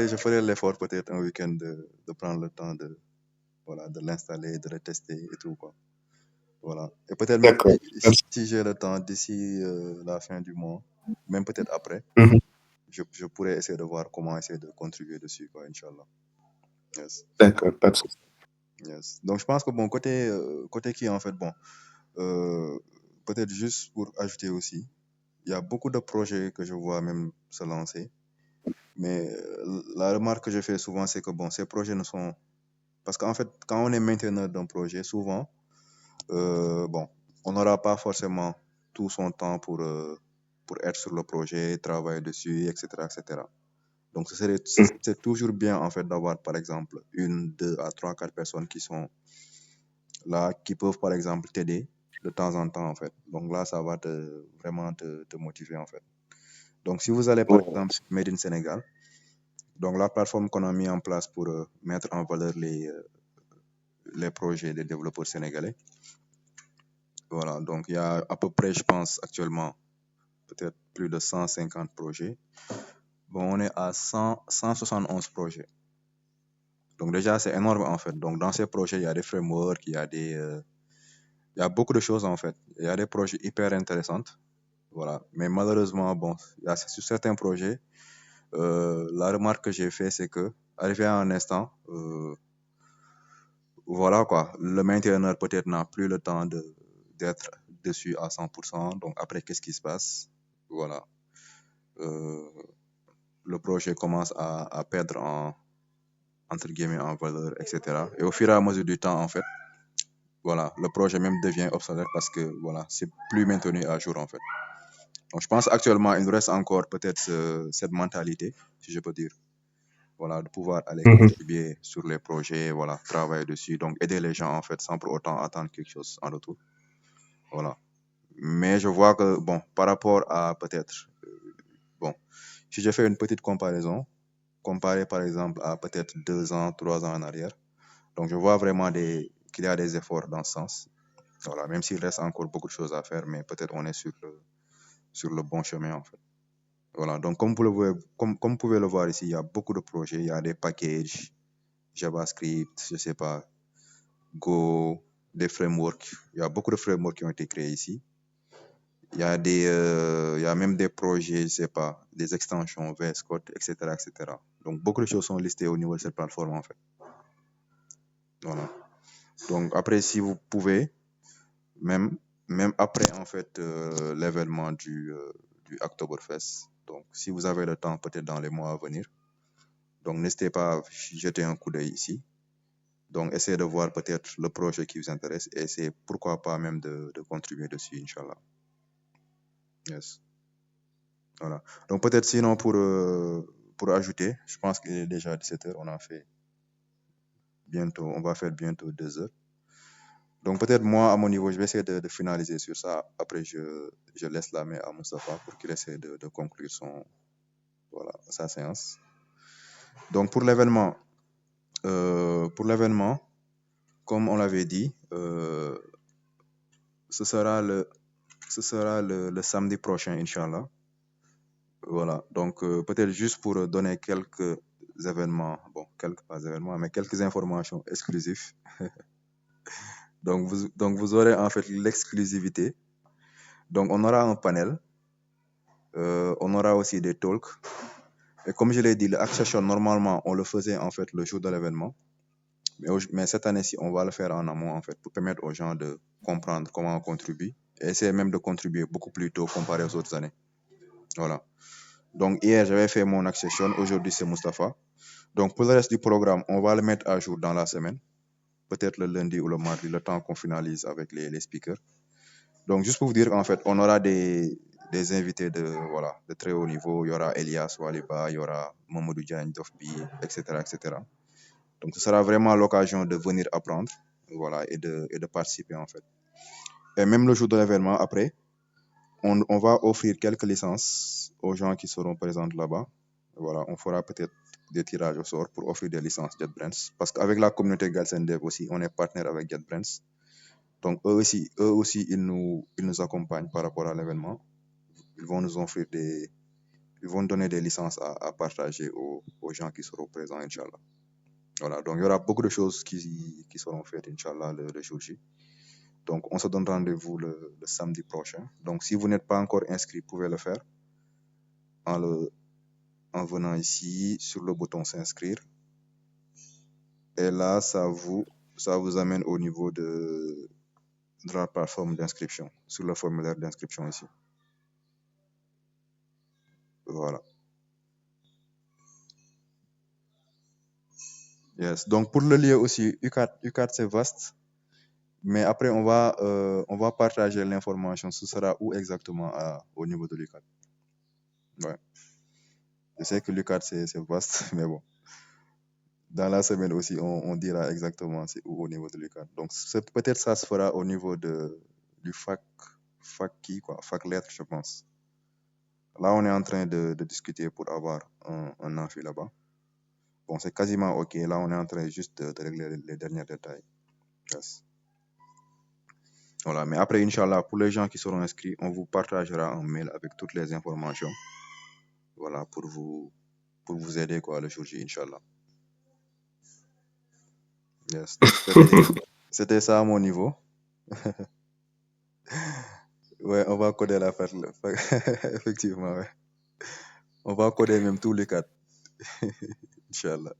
je ferai l'effort peut-être un week-end de prendre le temps voilà, de l'installer, de le tester et tout, quoi. Voilà. Et peut-être même D'accord. si j'ai le temps d'ici la fin du mois, même peut-être après, Mhm. je pourrais essayer de voir comment essayer de contribuer dessus, quoi, Inch'Allah. Yes, D'accord, pas de souci. yes. Donc, je pense que bon, côté qui, en fait, bon, euh, peut-être juste pour ajouter aussi, il y a beaucoup de projets que je vois même se lancer. Mais la remarque que je fais souvent, c'est que bon, ces projets ne sont... Parce qu'en fait, quand on est mainteneur d'un projet, souvent, bon, on n'aura pas forcément tout son temps pour être sur le projet, travailler dessus, etc., etc. Donc, Mhm. c'est toujours bien, en fait, d'avoir, par exemple, une, deux à trois, quatre personnes qui sont là, qui peuvent, par exemple, t'aider de temps en temps, en fait. Donc là, ça va vraiment te motiver, en fait. Donc, si vous allez, par Ouais. exemple, sur Made in Sénégal, donc la plateforme qu'on a mis en place pour mettre en valeur les projets des développeurs sénégalais, voilà, donc il y a à peu près, je pense, actuellement, peut-être plus de 150 projets. Bon, on est à 171 projets. Donc déjà, c'est énorme en fait. Donc dans ces projets, il y a des frameworks, il y a beaucoup de choses en fait. Il y a des projets hyper intéressants. Voilà. Mais malheureusement, bon, sur certains projets, la remarque que j'ai fait, c'est que arrivé à un instant, voilà quoi, le mainteneur peut-être n'a plus le temps d'être dessus à 100%. Donc après, qu'est-ce qui se passe? Voilà. Euh, le projet commence à perdre entre guillemets en valeur, etc. Et au fur et à mesure du temps, en fait, voilà, le projet même devient obsolète parce que voilà, c'est plus maintenu à jour en fait. Donc je pense actuellement il nous reste encore peut-être cette mentalité, si je peux dire, voilà, de pouvoir aller Mhm. contribuer sur les projets, voilà, travailler dessus, donc aider les gens en fait sans pour autant attendre quelque chose en retour, voilà. Mais je vois que bon, par rapport à peut-être, bon, si je fais une petite comparaison, comparé par exemple à peut-être 2 ans, 3 ans en arrière, donc je vois vraiment qu'il y a des efforts dans ce sens. Voilà, même s'il reste encore beaucoup de choses à faire, mais peut-être on est sur le bon chemin en fait. Voilà, donc comme vous pouvez le voir ici, il y a beaucoup de projets, il y a des packages, JavaScript, je sais pas, Go, des frameworks. Il y a beaucoup de frameworks qui ont été créés ici. Il y a même des projets, je sais pas, des extensions, VS Code, etc., etc. Donc beaucoup de choses sont listées au niveau de cette plateforme en fait. Voilà. Donc après, si vous pouvez, même, même après en fait l'événement du Oktoberfest, donc si vous avez le temps peut-être dans les mois à venir, donc n'hésitez pas à jeter un coup d'œil ici. Donc essayez de voir peut-être le projet qui vous intéresse et essayez pourquoi pas même de contribuer dessus, Inch'Allah. Yes. Voilà. Donc peut-être sinon pour ajouter, je pense qu'il est déjà 17 heures, on va faire bientôt 2 heures. Donc peut-être moi, à mon niveau, je vais essayer de finaliser sur ça. Après, je laisse la main à Moustapha pour qu'il essaie de conclure voilà, sa séance. Donc pour l'événement, comme on l'avait dit, ce sera le samedi prochain, Inch'Allah. Voilà. Donc peut-être juste pour donner quelques événements, bon, pas événements, mais quelques informations exclusives. Donc vous aurez en fait l'exclusivité. Donc on aura un panel, on aura aussi des talks. Et comme je l'ai dit, le Act normalement, on le faisait en fait le jour de l'événement. Mais cette année-ci, on va le faire en amont en fait pour permettre aux gens de comprendre comment on contribue et essayer même de contribuer beaucoup plus tôt comparé aux autres années. Voilà. Donc hier, j'avais fait mon Act Session. Aujourd'hui, c'est Mustapha. Donc pour le reste du programme, on va le mettre à jour dans la semaine. Peut-être le lundi ou le mardi, le temps qu'on finalise avec les speakers. Donc juste pour vous dire, en fait, on aura des invités de très haut niveau. Il y aura Elias Waliba, il y aura Mamadou Diagne Dofbi, etc., etc. Donc ce sera vraiment l'occasion de venir apprendre, voilà, et de participer en fait. Et même le jour de l'événement, après, on va offrir quelques licences aux gens qui seront présents là-bas. Voilà, on fera peut-être des tirages au sort pour offrir des licences JetBrains. Parce qu'avec la communauté Galsen Dev aussi, on est partenaire avec JetBrains. Donc, eux aussi, ils nous accompagnent par rapport à l'événement. Ils vont nous offrir ils vont donner des licences à partager aux gens qui seront présents, Inch'Allah. Voilà, donc il y aura beaucoup de choses qui seront faites, Inch'Allah, le jour J. Donc, on se donne rendez-vous le samedi prochain. Donc, si vous n'êtes pas encore inscrit, vous pouvez le faire en venant ici sur le bouton s'inscrire. Et là, ça vous amène au niveau de la plateforme d'inscription, sur le formulaire d'inscription ici. Voilà. Yes. Donc, pour le lieu aussi, UCAD c'est vaste. Mais après, on va partager l'information. Ce sera où exactement au niveau de l'UCAD. Ouais. Je sais que l'UCAD, c'est vaste, mais bon. Dans la semaine aussi, on dira exactement c'est où au niveau de l'UCAD. Donc, peut-être ça se fera au niveau du fac lettres, je pense. Là, on est en train de discuter pour avoir un amphi là-bas. Bon, c'est quasiment OK. Là, on est en train juste de régler les derniers détails. Yes. Voilà, mais après, Inch'Allah, pour les gens qui seront inscrits, on vous partagera un mail avec toutes les informations. Voilà, pour vous aider le jour J, Inch'Allah. Yes, donc c'était ça à mon niveau. Ouais, on va coder la fac. Effectivement, ouais. On va coder même tous les quatre. Inch'Allah.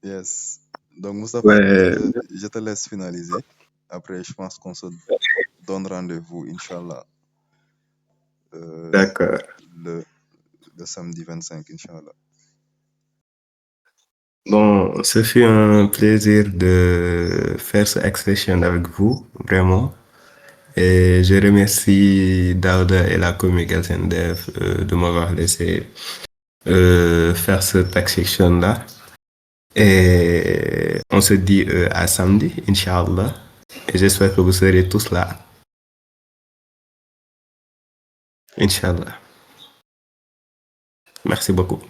Yes. Donc, Moustapha, Ouais, je te laisse finaliser. Après, je pense qu'on se donne rendez-vous, Inch'Allah, d'accord. le samedi 25, Inch'Allah. Bon, ce fut un plaisir de faire cette expression avec vous, vraiment. Et je remercie Daouda et la communauté Dev de m'avoir laissé faire cette section-là. Et on se dit à samedi, Inch'Allah. Et j'espère que vous serez tous là. Inch'Allah. Merci beaucoup.